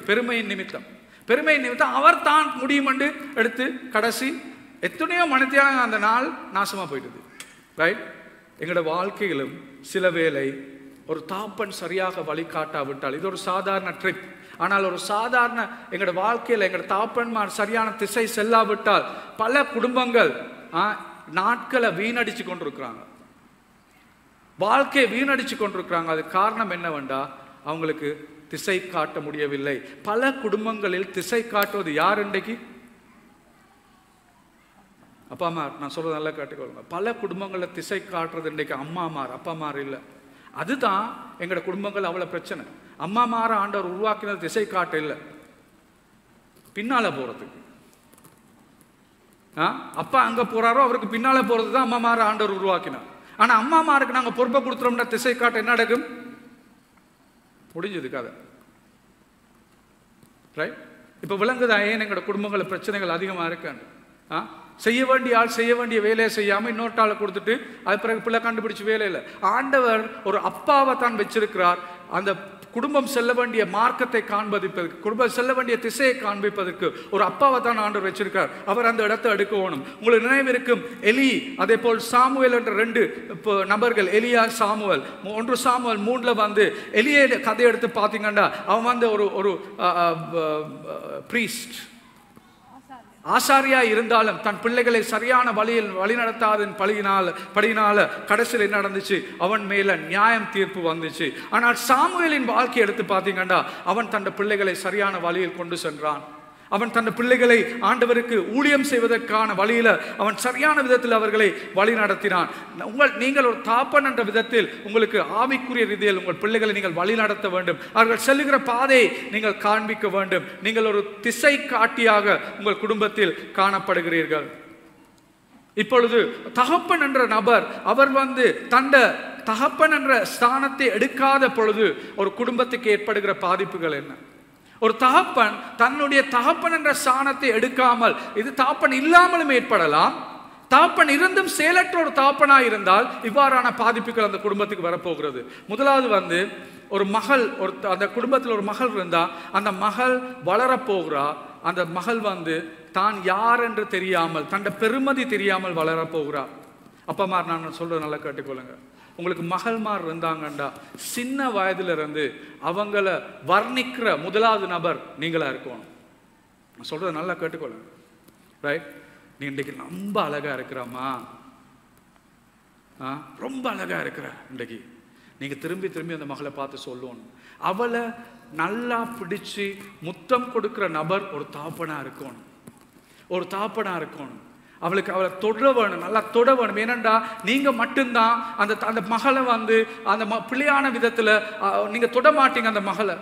பெருமையின் நிமித்தம் அவர் தான் முடியும் என்று எடுத்து கடைசி எத்தனையோ மணித்தியான அந்த நாள் நாசமா போயிட்டது. ரைட்? எங்களோட வாழ்க்கையிலும் சில வேளை ஒரு தாப்பன் சரியாக வழிகாட்டாவிட்டால், இது ஒரு சாதாரண ட்ரிப், ஆனால் ஒரு சாதாரண எங்களோட வாழ்க்கையில் எங்களோட தாப்பன்மார் சரியான திசை செல்லாவிட்டால் பல குடும்பங்கள் நாட்களை வீணடிச்சு கொண்டிருக்கிறாங்க, வாழ்க்கையை வீணடிச்சு கொண்டிருக்கிறாங்க. அது காரணம் என்னவென்றா, அவங்களுக்கு திசை காட்ட முடியவில்லை. பல குடும்பங்களில் திசை காட்டுவது யார்? இன்றைக்கு அப்பாமார். நான் சொல்றது நல்லா காட்டிக்கொள்ளுங்க. பல குடும்பங்களில் திசை காட்டுறது இன்றைக்கு அம்மாமார், அப்பாமார் இல்லை. அதுதான் எங்களோட குடும்பங்கள் அவ்வளவு பிரச்சனை. அம்மாமார ஆண்டவர் உருவாக்கினது திசை காட்ட இல்லை, பின்னால போறதுக்கு. அப்பா அங்க போறாரோ அவருக்கு பின்னால போறது தான் அம்மாமார ஆண்டவர் உருவாக்கினார். ஆனா அம்மாமாருக்கு நாங்க பொறுப்பை கொடுத்துறோம்னா திசை காட்ட என்ன நடக்கும்? முடிஞ்சது கதை. ரைட்? இப்போ விளங்குதா ஏன் எங்களோட குடும்பங்களில் பிரச்சனைகள் அதிகமாக இருக்கான்னு? செய்ய வேண்டிய ஆள் செய்ய வேண்டிய வேலையை செய்யாமல் இன்னொருட்டாளை கொடுத்துட்டு அது பிறகு பிள்ளை கண்டுபிடிச்சு வேலையில். ஆண்டவர் ஒரு அப்பாவை தான் வச்சிருக்கிறார். அந்த குடும்பம் செல்ல வேண்டிய மார்க்கத்தை காண்பிப்பதற்கு, குடும்பம் செல்ல வேண்டிய திசையை காண்பிப்பதற்கு ஒரு அப்பாவை தான் ஆண்டவர் வச்சிருக்கார். அவர் அந்த இடத்தை எடுக்கணும். உங்களுக்கு நினைவு இருக்கும், எலி, அதே போல் சாமுவேல் என்ற 2 நபர்கள், எலியா சாமுவேல். 1 சாமுவேல் 3ல் எலியை கதை எடுத்து பார்த்தீங்கன்னா அவன் ஒரு பிரீஸ்ட், ஆசாரியா இருந்தாலும் தன் பிள்ளைகளை சரியான வழியில் வழிநடத்தாதன் படியினால கடைசியில் என்ன நடந்துச்சு? அவன் மேல நியாயம் தீர்ப்பு வந்துச்சு. ஆனால் சாமுவேலின் வாழ்க்கையை எடுத்து பார்த்தீங்கன்னா அவன் தன் பிள்ளைகளை சரியான வழியில் கொண்டு சென்றான். அவன் தன் பிள்ளைகளை ஆண்டவருக்கு ஊழியம் செய்வதற்கான வழியில அவன் சரியான விதத்தில் அவர்களை வழி நடத்தினான். நீங்கள் ஒரு தாப்பன் என்ற விதத்தில் உங்களுக்கு ஆவிக்குரிய ரீதியில் உங்கள் பிள்ளைகளை நீங்கள் வழி நடத்த வேண்டும். அவர்கள் செல்லுகிற பாதையை நீங்கள் காண்பிக்க வேண்டும். நீங்கள் ஒரு திசை காட்டியாக உங்கள் குடும்பத்தில் காணப்படுகிறீர்கள். இப்பொழுது தகப்பன் என்ற நபர் அவர் தண்ட தகப்பன் என்ற ஸ்தானத்தை எடுக்காத பொழுது ஒரு குடும்பத்துக்கு ஏற்படுகிற பாதிப்புகள் என்ன? ஒரு தகப்பன் தன்னுடைய தகப்பன் என்ற ஸ்தானத்தை எடுக்காமல், இது தகப்பன் இல்லாமலும் ஏற்படலாம், தகப்பன் இருந்தும் செயலற்ற ஒரு தகப்பனாக இருந்தால் இவ்வாறான பாதிப்புகள் அந்த குடும்பத்துக்கு வரப்போகிறது. முதலாவது ஒரு மகள், அந்த குடும்பத்தில் ஒரு மகள் இருந்தா அந்த மகள் வளரப்போகிறா. அந்த மகள் தான் யார் என்று தெரியாமல், தன் பெருமதி தெரியாமல் வளரப்போகிறா. அப்பமார், நான் சொல்றது நல்லா கேட்டுக்கொள்ளுங்க. உங்களுக்கு மகள்மார் இருந்தாங்கண்டா சின்ன வயதுல இருந்து அவங்கள வர்ணிக்கிற முதலாவது நபர் நீங்களா இருக்கணும். நான் சொல்றதை நல்லா கேட்டுக்கொள்ளுங்க. ரைட்? நீ இன்றைக்கு ரொம்ப அழகா இருக்கிறாமா, ரொம்ப அழகா இருக்கிற இன்றைக்கு. நீங்க திரும்பி திரும்பி அந்த மகளை பார்த்து சொல்லணும். அவளை நல்லா பிடிச்சு முத்தம் கொடுக்கிற நபர் ஒரு தாப்பனா இருக்கணும், ஒரு தாப்பனா இருக்கணும். அவளுக்கு அவளை தொட வேணும், நல்லா தொட வேணும். ஏனண்டா நீங்க மட்டும்தான் அந்த அந்த மகளை வந்து அந்த பிள்ளையான விதத்துல நீங்க தொட மாட்டீங்க. அந்த மகளை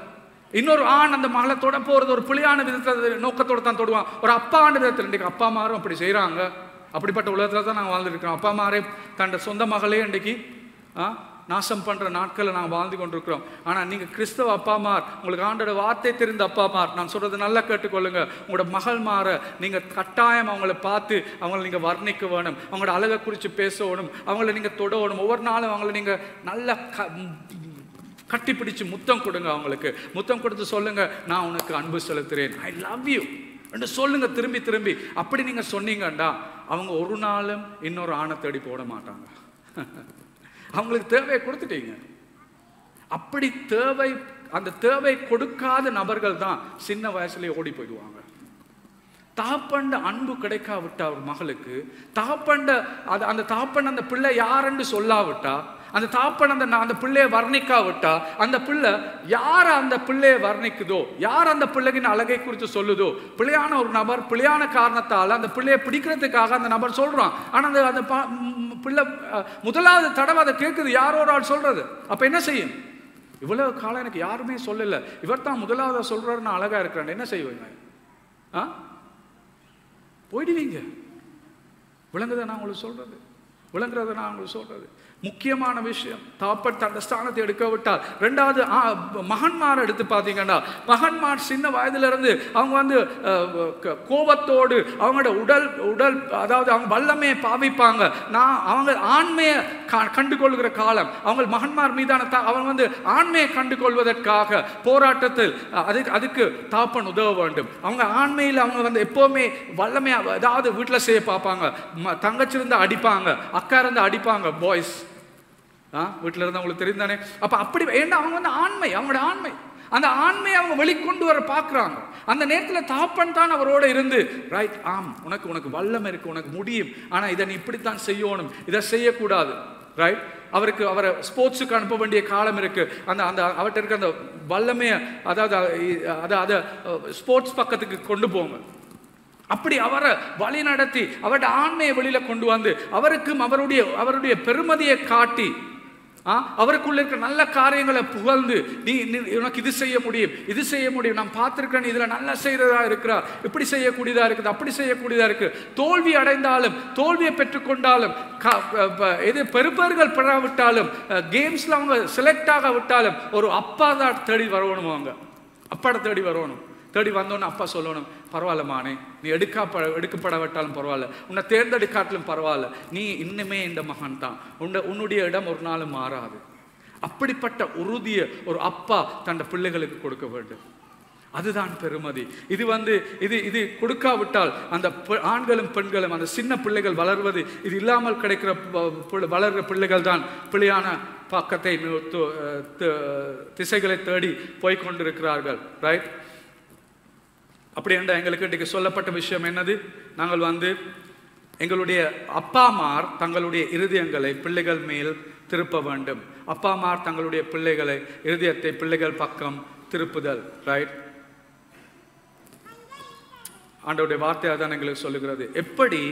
இன்னொரு ஆண் அந்த மகளை தொட போறது ஒரு பிள்ளையான விதத்துல நோக்கத்தோட தான் தொடுவான். ஒரு அப்பான விதத்தில் இன்றைக்கு அப்பா மாரும் அப்படி செய்யறாங்க. அப்படிப்பட்ட உலகத்துல தான் நாங்கள் வாழ்ந்துருக்கிறோம். அப்பா மாரே தன் சொந்த மகளே இன்றைக்கு நாசம் பண்ற நாட்களை நாங்கள் வாழ்ந்து கொண்டிருக்கிறோம். ஆனா நீங்க கிறிஸ்தவ அப்பாமார், உங்களுக்கு ஆண்டோட வார்த்தை தெரிந்த அப்பாமார், நான் சொல்றது நல்லா கேட்டுக்கொள்ளுங்க. உங்களோட மகள் மாற நீங்க கட்டாயம் அவங்கள பார்த்து அவங்கள நீங்க வர்ணிக்க வேணும், அவங்களோட அழகை குறித்து பேசணும், அவங்கள நீங்க தொடணும். ஒவ்வொரு நாளும் அவங்கள நீங்க நல்லா கட்டிப்பிடிச்சு முத்தம் கொடுங்க. அவங்களுக்கு முத்தம் கொடுத்து சொல்லுங்க, நான் உனக்கு அன்பு செலுத்துறேன், ஐ லவ் யூ என்று சொல்லுங்க திரும்பி திரும்பி. அப்படி நீங்க சொன்னீங்கண்டா அவங்க ஒரு நாளும் இன்னொரு ஆணை தேடி போட மாட்டாங்க. அவங்களுக்கு தேவையை கொடுத்துட்டீங்க. அப்படி தேவை, அந்த தேவை கொடுக்காத நபர்கள் தான் சின்ன வயசுலயே ஓடி போயிடுவாங்க. தாப்பண்ட அன்பு கிடைக்காவிட்டா ஒரு மகளுக்கு, தாப்பண்ட அந்த தாப்பண்ட அந்த பிள்ளை யாருன்னு சொல்லாவிட்டா, அந்த தாப்பன் அந்த பிள்ளையை வர்ணிக்காவிட்டா, அந்த பிள்ளை யார் அந்த பிள்ளையை வர்ணிக்குதோ, யார் அந்த பிள்ளைகின் அழகை குறித்து சொல்லுதோ, பிள்ளையான ஒரு நபர் பிள்ளையான காரணத்தால் அந்த பிள்ளையை பிடிக்கிறதுக்காக அந்த நபர் சொல்றான். ஆனா அந்த பிள்ளை முதலாவது தடவை அதை கேட்குது, யாரோ ஒரு ஆள் சொல்றது. அப்ப என்ன செய்யும்? இவ்வளவு காலம் எனக்கு யாருமே சொல்லல, இவர் தான் முதலாவது சொல்றாரு, நான் அழகா இருக்கிறேன், என்ன செய்வீங்க? போயிடுவீங்க. விளங்குத நான் உங்களுக்கு சொல்றது, விளங்குறத நான் உங்களுக்கு சொல்றது. முக்கியமான விஷயம், தாப்பன் தன் ஸ்தானத்தை எடுக்க விட்டால். ரெண்டாவது மகன்மார் எடுத்து பார்த்தீங்கன்னா, மகன்மார் சின்ன வயதுல இருந்து அவங்க வந்து கோபத்தோடு அவங்களோட உடல் அதாவது அவங்க வல்லமையை பாவிப்பாங்க. அவங்க ஆண்மையை கண்டுகொள்கிற காலம், அவங்க மகன்மார் மீதான அவங்க வந்து ஆண்மையை கண்டுகொள்வதற்காக போராட்டத்தில் அதுக்கு தாப்பன் உதவ வேண்டும். அவங்க ஆண்மையில் அவங்க வந்து எப்பவுமே வல்லமையா ஏதாவது வீட்டில் செய்ய பார்ப்பாங்க. தங்கச்சி இருந்தா அடிப்பாங்க, அக்கா இருந்தா அடிப்பாங்க, பாய்ஸ் வீட்டில் இருந்தா உங்களுக்கு தெரிந்தானே. அப்ப அப்படி ஏன்னா அவங்க வந்து ஆண்மை, அவங்களோட ஆண்மை, அந்த ஆண்மையை அவங்க வெளிக்கொண்டு வர பார்க்குறாங்க. அந்த நேரத்தில் தாப்பன் தான் அவரோட இருந்து, ரைட், உனக்கு வல்லமை இருக்கு, உனக்கு முடியும், ஆனா இதை நீ இப்படித்தான் செய்யணும், இதை செய்யக்கூடாது, ரைட். அவரை ஸ்போர்ட்ஸுக்கு அனுப்ப வேண்டிய காலம் இருக்கு. அந்த அவர்கிட்ட இருக்க அந்த வல்லமையை அதாவது ஸ்போர்ட்ஸ் பக்கத்துக்கு கொண்டு போங்க. அப்படி அவரை வழி நடத்தி அவருடைய ஆண்மையை வெளியில கொண்டு வந்து அவருக்கும் அவருடைய பெருமதியை காட்டி அவருக்குள்ள இருக்க நல்ல காரியங்களை புகழ்ந்து, நீ உனக்கு இது செய்ய முடியும், இது செய்ய முடியும், நான் பார்த்திருக்கேன், இதுல நல்லா செய்யறதா இருக்கிறா, இப்படி செய்யக்கூடியதா இருக்குது, அப்படி செய்யக்கூடியதா இருக்கு. தோல்வி அடைந்தாலும், தோல்வியை பெற்றுக்கொண்டாலும், எது பெருப்பர்கள் பெறாவிட்டாலும், கேம்ஸ்ல அவங்க செலக்ட் ஆக விட்டாலும், ஒரு அப்பா தான் தேடி வரணும். அவங்க அப்பாட தேடி வரணும். தேடி வந்தோன்னு அப்பா சொல்லணும், பரவாயில்லமானே, நீ எடுக்கப்படவிட்டாலும் பரவாயில்ல, உன்னை தேர்ந்தெடுக்காட்டிலும் பரவாயில்ல, நீ இன்னுமே இந்த மகன் தான், உன்னுடைய இடம் ஒரு நாளும் மாறாது. அப்படிப்பட்ட உறுதியை ஒரு அப்பா தன் பிள்ளைகளுக்கு கொடுக்க வேண்டும். அதுதான் பெருமதி. இது கொடுக்காவிட்டால் அந்த ஆண்களும் பெண்களும் அந்த சின்ன பிள்ளைகள் வளர்வது, இது இல்லாமல் கிடைக்கிற வளர்கிற பிள்ளைகள் தான் பிள்ளையான பக்கத்தை திசைகளை தேடி போய்கொண்டிருக்கிறார்கள், ரைட். அப்படி என்றால் எங்களுக்கு இன்றைக்கு சொல்லப்பட்ட விஷயம் என்னது? நாங்கள் எங்களுடைய அப்பாமார் தங்களுடைய இருதயங்களை பிள்ளைகள் மேல் திருப்ப வேண்டும். அப்பாமார் தங்களுடைய பிள்ளைகளை இருதயத்தை பிள்ளைகள் பக்கம் திருப்புதல், ரைட். ஆண்டவருடைய வார்த்தையாக தான் எங்களுக்கு சொல்லுகிறது. எப்படி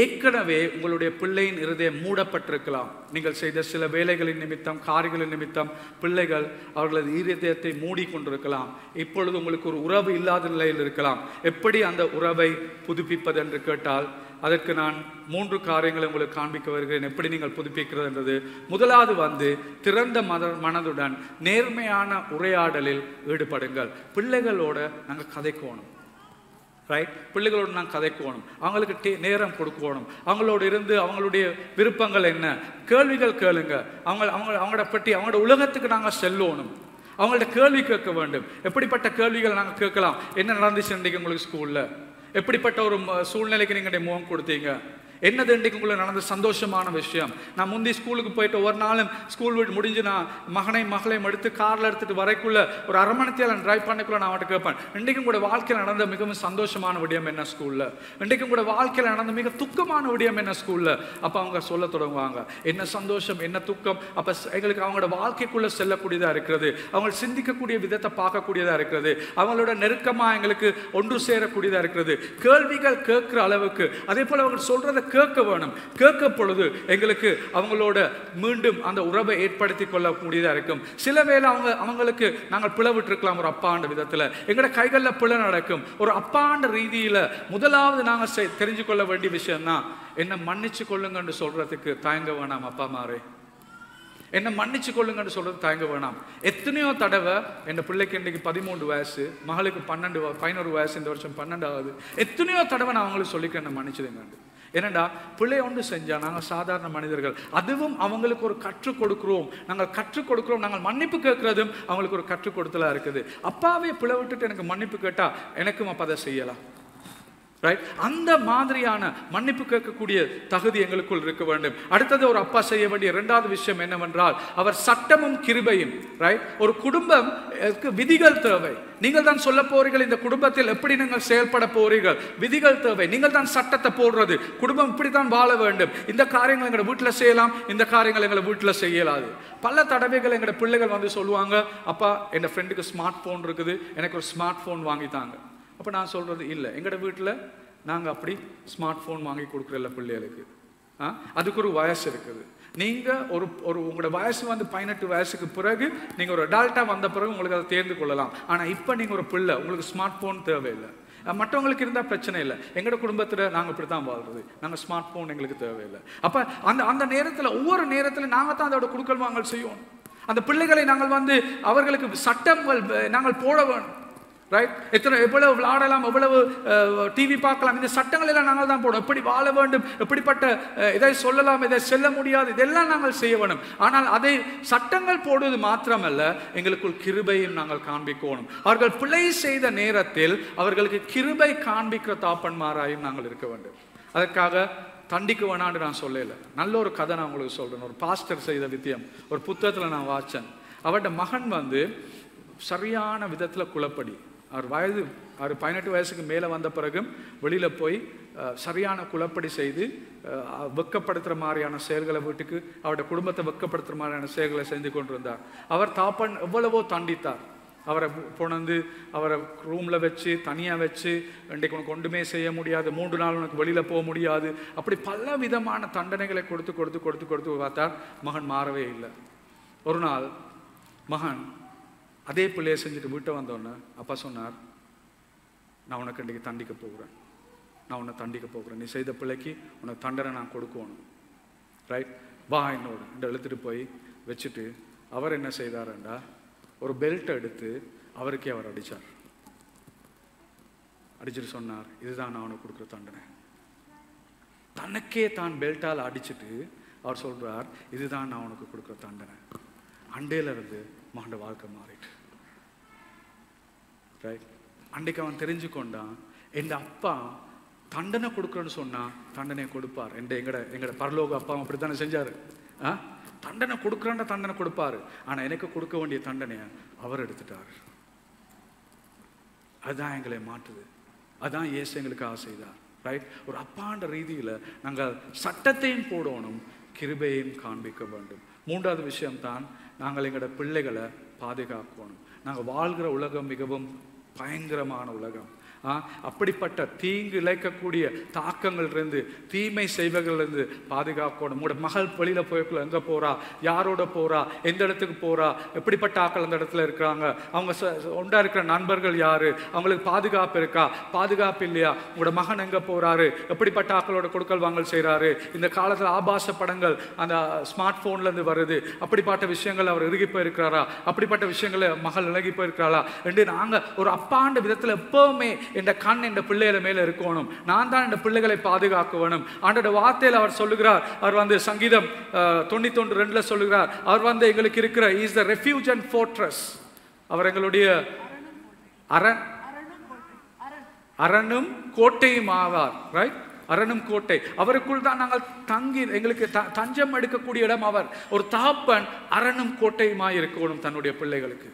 ஏற்கனவே உங்களுடைய பிள்ளையின் இருதயம் மூடப்பட்டிருக்கலாம், நீங்கள் செய்த சில வேலைகளின் நிமித்தம், காரியங்களின் நிமித்தம் பிள்ளைகள் அவர்களது இருதயத்தை மூடிக்கொண்டிருக்கலாம். இப்பொழுது உங்களுக்கு ஒரு உறவு இல்லாத நிலையில் இருக்கலாம். எப்படி அந்த உறவை புதுப்பிப்பது என்று கேட்டால், அதற்கு நான் 3 காரியங்களை உங்களுக்கு காண்பிக்க வருகிறேன். எப்படி நீங்கள் புதுப்பிக்கிறது என்றது. முதலாவது திறந்த மனதுடன் நேர்மையான உரையாடலில் ஈடுபடுங்கள். பிள்ளைகளோட நாங்கள் கதைக்கணும், ரைட். பிள்ளைகளோடு நாங்கள் கதைக்கணும், அவங்களுக்கு நேரம் கொடுக்கணும், அவங்களோடு இருந்து அவங்களுடைய விருப்பங்கள் என்ன, கேள்விகள் கேளுங்க. அவங்களோட பற்றி அவங்களோட உலகத்துக்கு நாங்கள் செல்லணும், அவங்கள்ட்ட கேள்வி கேட்க வேண்டும். எப்படிப்பட்ட கேள்விகள் நாங்கள் கேட்கலாம்? என்ன நடந்துச்சு இன்றைக்கு உங்களுக்கு ஸ்கூலில்? எப்படிப்பட்ட ஒரு சூழ்நிலைக்கு நீங்கள் முகம் கொடுத்தீங்க? என்னது இன்றைக்கு உங்களுக்கு நடந்த சந்தோஷமான விஷயம்? நான் முந்தி ஸ்கூலுக்கு போயிட்டு ஒரு நாளும் ஸ்கூல் வீட்டு முடிஞ்சு நான் மகளையும் எடுத்து காரில் எடுத்துட்டு வரைக்குள்ள ஒரு அரை மணி நேரம் டிரைவ் பண்ணக்குள்ள நான் அவன்கிட்ட கேட்பேன், இன்றைக்கும் கூட வாழ்க்கையில் நடந்த மிகவும் சந்தோஷமான விடயம் என்ன ஸ்கூலில்? இன்றைக்கும் கூட வாழ்க்கையில் நடந்த மிக துக்கமான விடயம் என்ன ஸ்கூலில்? அப்போ அவங்க சொல்ல தொடங்குவாங்க என்ன சந்தோஷம் என்ன துக்கம். அப்போ எங்களுக்கு அவங்களோட வாழ்க்கைக்குள்ளே செல்லக்கூடியதாக இருக்கிறது, அவங்க சிந்திக்கக்கூடிய விதத்தை பார்க்கக்கூடியதாக இருக்கிறது, அவங்களோட நெருக்கமாக எங்களுக்கு ஒன்று சேரக்கூடியதாக இருக்கிறது. கேள்விகள் கேட்குற அளவுக்கு அதே போல் அவங்க சொல்றதை கேட்க வேணும். கேட்க பொழுது எங்களுக்கு அவங்களோட மீண்டும் அந்த உறவை ஏற்படுத்தி கொள்ளக்கூடியதாக இருக்கும். சில வேளை அவங்களுக்கு நாங்கள் பிளவிட்டு இருக்கலாம் ஒரு அப்பாண்ட விதத்தில், எங்களோட கைகளில் பிழை நடக்கும். ஒரு அப்பாண்ட ரீதியில் முதலாவது நாங்கள் தெரிஞ்சு கொள்ள வேண்டிய விஷயம் தான் என்ன மன்னிச்சு கொள்ளுங்கன்னு சொல்றதுக்கு தயங்க வேணாம். அப்பா மாறே என்ன மன்னிச்சு கொள்ளுங்கன்னு சொல்றது தயங்க வேணாம். எத்தனையோ தடவை என் பிள்ளைக்கு இன்றைக்கு 13 வயசு, மகளுக்கு 11 வயசு, இந்த வருஷம் 12 ஆகுது. எத்தனையோ தடவை நான் அவங்களுக்கு சொல்லிக்க என்ன மன்னிச்சதுங்க. ஏனண்டா பிள்ளை ஒன்று செஞ்சா நாங்கள் சாதாரண மனிதர்கள், அதுவும் அவங்களுக்கு ஒரு கற்றுக் கொடுக்கிறோம். நாங்கள் மன்னிப்பு கேட்கறதும் அவங்களுக்கு ஒரு கற்றுக் கொடுத்தலா இருக்குது. அப்பாவே பிள்ளை விட்டுட்டு எனக்கு மன்னிப்பு கேட்டா எனக்கும் அப்பா அதை செய்யலாம். ரைட்? அந்த மாதிரியான மன்னிப்பு கேட்கக்கூடிய தகுதி எங்களுக்குள் இருக்க வேண்டும். அடுத்தது ஒரு அப்பா செய்ய வேண்டிய இரண்டாவது விஷயம் என்னவென்றால் அவர் சட்டமும் கிருபையும். ரைட்? ஒரு குடும்பம் விதிகள் தேவை. நீங்கள் தான் சொல்ல போறீர்கள் இந்த குடும்பத்தில் எப்படி நீங்கள் செயல்பட போறீர்கள். விதிகள் தேவை. நீங்கள் தான் சட்டத்தை போடுறது. குடும்பம் இப்படித்தான் வாழ வேண்டும். இந்த காரியங்கள் எங்களை வீட்டில் செய்யலாம், இந்த காரியங்கள் எங்களை வீட்டில் செய்யலாது. பல தடவைகள் எங்களோட பிள்ளைகள் வந்து சொல்லுவாங்க, அப்பா என் ஃப்ரெண்டுக்கு ஸ்மார்ட் ஃபோன் இருக்குது, எனக்கு ஒரு ஸ்மார்ட் ஃபோன் வாங்கித்தாங்க. அப்போ நான் சொல்கிறது இல்லை, எங்களோட வீட்டில் நாங்கள் அப்படி ஸ்மார்ட் ஃபோன் வாங்கி கொடுக்குறல பிள்ளைகளுக்கு. அதுக்கு ஒரு வயசு இருக்குது. நீங்கள் உங்களோட வயசு வந்து 18 வயசுக்கு பிறகு நீங்கள் ஒரு அடால்ட்டாக வந்த பிறகு உங்களுக்கு அதை தேர்ந்து கொள்ளலாம். ஆனால் இப்போ நீங்கள் ஒரு பிள்ளை, உங்களுக்கு ஸ்மார்ட் ஃபோன் தேவையில்லை. மற்றவங்களுக்கு இருந்தால் பிரச்சனை இல்லை. எங்களோட குடும்பத்தில் நாங்கள் இப்படி தான் வாழ்றது, நாங்கள் ஸ்மார்ட் ஃபோன் எங்களுக்கு தேவையில்லை. அப்போ அந்த நேரத்தில் ஒவ்வொரு நேரத்தில் நாங்கள் தான் அதோட குடுக்கல் வாங்கல் செய்யணும். அந்த பிள்ளைகளை நாங்கள் வந்து அவர்களுக்கு சட்டங்கள் நாங்கள் போட வேணும். ரைட்? எவ்வளவு விளையாடலாம், எவ்வளவு டிவி பார்க்கலாம், இந்த சட்டங்கள் எல்லாம் நாங்கள் தான் போடும். எப்படி வாழ வேண்டும், எப்படிப்பட்ட இதை சொல்லலாம், இதை செல்ல முடியாது, இதெல்லாம் நாங்கள் செய்ய வேணும். ஆனால் அதை சட்டங்கள் போடுவது மாத்திரமல்ல, எங்களுக்குள் கிருபையும் நாங்கள் காண்பிக்கணும். அவர்கள் பிழை செய்த நேரத்தில் அவர்களுக்கு கிருபை காண்பிக்கிற தாப்பன்மாராயும் நாங்கள் இருக்க வேண்டும். அதற்காக தண்டிக்க வேணான்னு நான் சொல்லலை. நல்ல ஒரு கதை நான் உங்களுக்கு சொல்றேன். ஒரு பாஸ்டர் செய்த வித்தியம் ஒரு புத்தகத்தில் நான் வாச்சேன். அவருடைய மகன் வந்து சரியான விதத்தில் குழப்படி. அவர் 18 வயசுக்கு மேலே வந்த பிறகும் வெளியில் போய் சரியான குழப்படி செய்து வெக்கப்படுத்துகிற மாதிரியான செயல்களை, வீட்டுக்கு அவருடைய குடும்பத்தை வெக்கப்படுத்துகிற மாதிரியான செயல்களை செஞ்சு கொண்டிருந்தார். அவர் தாப்பன் எவ்வளவோ தண்டித்தார். அவரை கொண்டு அவரை ரூமில் வச்சு தனியாக வச்சு, இன்றைக்கு உனக்கு ஒன்றுமே செய்ய முடியாது, 3 நாள் உனக்கு வெளியில் போக முடியாது, அப்படி பல விதமான தண்டனைகளை கொடுத்து பார்த்தார். மகன் மாறவே இல்லை. ஒரு நாள் மகன் அதே பிள்ளையை செஞ்சுட்டு வீட்டை வந்தோடனே அப்பா சொன்னார், நான் உனக்கு இன்றைக்கு தண்டிக்க போகிறேன், நீ செய்த பிள்ளைக்கு உனக்கு தண்டனை நான் கொடுக்கணும். ரைட்? வா என்னோடு இந்த எழுத்துட்டு போய் வச்சுட்டு அவர் என்ன செய்தாருண்டா ஒரு பெல்ட்டை எடுத்து அவருக்கே அவர் அடிச்சுட்டு சொன்னார், இதுதான் நான் உனக்கு கொடுக்குற தண்டனை. தனக்கே தான் பெல்ட்டால் அடிச்சுட்டு அவர் சொல்றார், இதுதான் நான் உனக்கு கொடுக்குற தண்டனை. அண்டையில இருந்து மகண்ட வாழ்க்கை மாறிட்டு. ரைட்? அன்றைக்கு அவன் தெரிஞ்சு கொண்டான், என் அப்பா தண்டனை கொடுக்குறேன்னு சொன்னா தண்டனை கொடுப்பார். எங்கட பரலோக அப்பா அப்படித்தானே செஞ்சாரு. தண்டனை கொடுக்குறேன்ற தண்டனை கொடுப்பாரு. ஆனா எனக்கு கொடுக்க வேண்டிய தண்டனையை அவர் எடுத்துட்டார். அதுதான் எங்களை மாற்றுது. அதுதான் இயேசு எங்களுக்காக செய்தார். ரைட்? ஒரு அப்பாண்ட ரீதியில நாங்கள் சட்டத்தையும் போடணும், கிருபையையும் காண்பிக்க வேண்டும். மூன்றாவது விஷயம்தான் நாங்கள் எங்களோட பிள்ளைகளை பாதுகாக்கணும். நாங்கள் வாழ்கிற உலகம் மிகவும் பயங்கரமான உலகம். அப்படிப்பட்ட தீங்கு இழைக்கக்கூடிய தாக்கங்கள் இருந்து, தீமை செய்வதிலிருந்து பாதுகாக்கணும். உங்களோட மகள் வெளியில போய்க்குள்ள எங்க போறா, யாரோட போறா, எந்த இடத்துக்கு போறா, எப்படிப்பட்ட ஆக்கள் அந்த இடத்துல இருக்கிறாங்க, அவங்க ஒன்றா இருக்கிற நண்பர்கள் யாரு, அவங்களுக்கு பாதுகாப்பு இருக்கா, பாதுகாப்பு இல்லையா, உங்களோட மகன் எங்க போறாரு, எப்படிப்பட்ட ஆக்களோட கொடுக்கல் வாங்கல் செய்யறாரு. இந்த காலத்துல ஆபாச படங்கள் அந்த ஸ்மார்ட் போன்ல இருந்து வருது, அப்படிப்பட்ட விஷயங்கள் அவர் இறுகி போயிருக்கிறாரா, அப்படிப்பட்ட விஷயங்களை மகள் இலகி போயிருக்கிறாளா என்று நாங்க ஒரு அப்பாண்ட விதத்துல எப்பவுமே என்ற கண் என்ற பிள்ளைகளை மேல இருக்கணும். நான் தான் இந்த பிள்ளைகளை பாதுகாக்க வேணும். ஆண்டோட வார்த்தையில் அவர் சொல்லுகிறார், அவர் வந்து சங்கீதம் 91:2 சொல்லுகிறார், அவர் வந்து எங்களுக்கு இருக்கிற is the refuge and fortress. அவர் எங்களுடைய அரணும் கோட்டையும் ஆவார். ரைட்? அரணும் கோட்டை. அவருக்குள் தான் நாங்கள் தங்கி எங்களுக்கு தஞ்சம் எடுக்கக்கூடிய இடம் அவர். ஒரு தகப்பன் அரணும் கோட்டையுமாய் இருக்கணும் தன்னுடைய பிள்ளைகளுக்கு.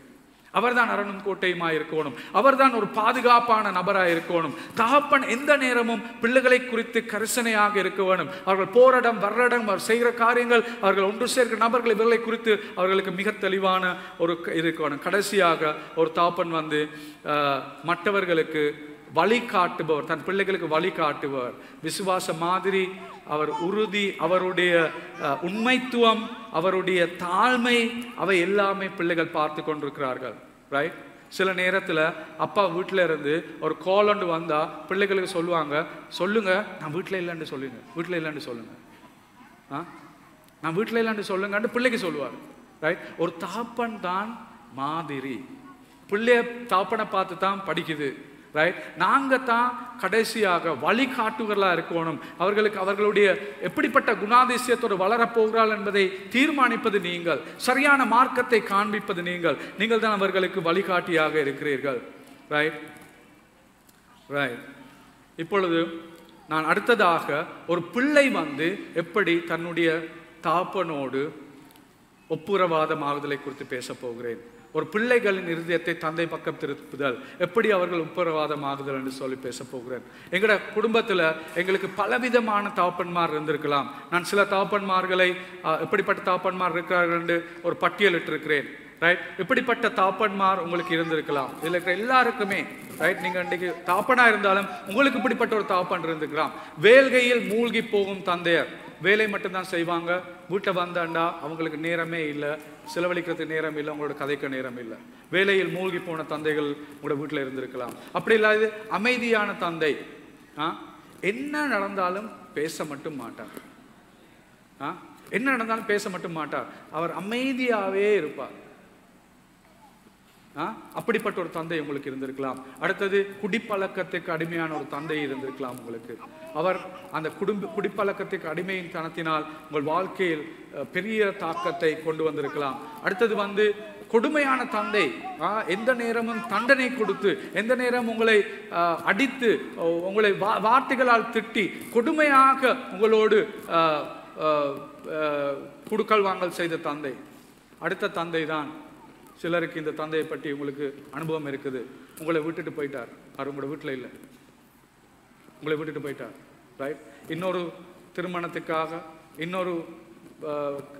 அவர்தான் அரணும் கோட்டையுமாய் இருக்கணும். அவர்தான் ஒரு பாதுகாப்பான நபராக இருக்கணும். தகப்பன் எந்த நேரமும் பிள்ளைகளை குறித்து கரிசனையாக இருக்க வேணும். அவர்கள் போராடம் வர்றடம் அவர் செய்கிற காரியங்கள், அவர்கள் ஒன்று சேர்க்கிற நபர்கள், இவர்களை குறித்து அவர்களுக்கு மிக தெளிவான ஒரு இருக்கணும். கடைசியாக ஒரு தகப்பன் வந்து மற்றவர்களுக்கு வழிகாட்டுபவர், தன் பிள்ளைகளுக்கு வழிகாட்டுபவர். விசுவாச மாதிரி, அவர் உறுதி, அவருடைய உண்மைத்துவம், அவருடைய தாழ்மை, அவை எல்லாமே பிள்ளைகள் பார்த்து கொண்டிருக்கிறார்கள். ரைட்? சில நேரத்தில் அப்பா வீட்டில் இருந்து ஒரு கால் ஒன்று வந்தால் பிள்ளைகளுக்கு சொல்லுவாங்க, சொல்லுங்க நான் வீட்டில் இல்லைன்னு சொல்லுங்க, வீட்டில் இல்லைன்னு சொல்லுங்க, நான் வீட்டில் இல்லைன்னு சொல்லுங்கன்னு பிள்ளைக்கு சொல்லுவார். ரைட்? ஒரு தகப்பன் தான் மாதிரி. பிள்ளைய தகப்பனை பார்த்து தான் படிக்குது. ரைட்? நாங்கள் தான் கடைசியாக வழிகாட்டுகளாக இருக்கணும். அவர்களுக்கு அவர்களுடைய எப்படிப்பட்ட குணாதிசயத்தோடு வளரப்போகிறாள் என்பதை தீர்மானிப்பது நீங்கள், சரியான மார்க்கத்தை காண்பிப்பது நீங்கள். நீங்கள் தான் அவர்களுக்கு வழிகாட்டியாக இருக்கிறீர்கள். ரைட்? ரைட். இப்பொழுது நான் அடுத்ததாக ஒரு பிள்ளை வந்து எப்படி தன்னுடைய தாப்பனோடு ஒப்புரவாதமாகுதலை குறித்து பேச போகிறேன். ஒரு பிள்ளைகளின் இருதயத்தை தந்தை பக்கம் திருப்புதல், எப்படி அவர்கள் ஒப்புரவாதமாகுதல் என்று சொல்லி பேச போகிறேன். எங்களோட குடும்பத்தில் எங்களுக்கு பலவிதமான தகப்பன்மார் இருந்திருக்கலாம். நான் சில தகப்பன்மார்களை எப்படிப்பட்ட தகப்பன்மார் இருக்கிறார்கள் என்று ஒரு பட்டியலிட்டிருக்கிறேன். ரைட்? இப்படிப்பட்ட தாப்பன்மார் உங்களுக்கு இருந்திருக்கலாம். இதில் இருக்கிற எல்லாருக்குமே ரைட், நீங்கள் இன்றைக்கு தாப்பனாக இருந்தாலும் உங்களுக்கு இப்படிப்பட்ட ஒரு தாப்பன் இருந்திருக்கலாம். வேள்கையில் மூழ்கி போகும் தந்தையர், வேலை மட்டும்தான் செய்வாங்க. வீட்டை வந்தாண்டா அவங்களுக்கு நேரமே இல்லை, செலவழிக்கிறதுக்கு நேரம் இல்லை, உங்களோட கதைக்க நேரம் இல்லை. வேலையில் மூழ்கி போன தந்தைகள் உங்களோட வீட்டில் இருந்திருக்கலாம். அப்படி இல்லாது அமைதியான தந்தை, என்ன நடந்தாலும் பேச மட்டும் மாட்டார். என்ன நடந்தாலும் பேச மட்டும் மாட்டார், அவர் அமைதியாகவே இருப்பார். அப்படிப்பட்ட ஒரு தந்தை உங்களுக்கு இருந்திருக்கலாம். அடுத்தது குடிப்பழக்கத்துக்கு அடிமையான ஒரு தந்தை இருந்திருக்கலாம் உங்களுக்கு. அவர் அந்த குடிப்பழக்கத்துக்கு அடிமையின் தனத்தினால் உங்கள் வாழ்க்கையில் பெரிய தாக்கத்தை கொண்டு வந்திருக்கலாம். அடுத்தது வந்து கொடுமையான தந்தை, எந்த நேரமும் தண்டனை கொடுத்து, எந்த நேரம் உங்களை அடித்து, உங்களை வார்த்தைகளால் திட்டி கொடுமையாக உங்களோடு குடுக்கல் வாங்கல் செய்த தந்தை. அடுத்த தந்தை தான், சிலருக்கு இந்த தந்தையை பற்றி உங்களுக்கு அனுபவம் இருக்குது, உங்களை விட்டுட்டு போயிட்டார். அவர் உங்களோட வீட்டில் இல்லை, உங்களை விட்டுட்டு போயிட்டார். ரைட்? இன்னொரு திருமணத்துக்காக இன்னொரு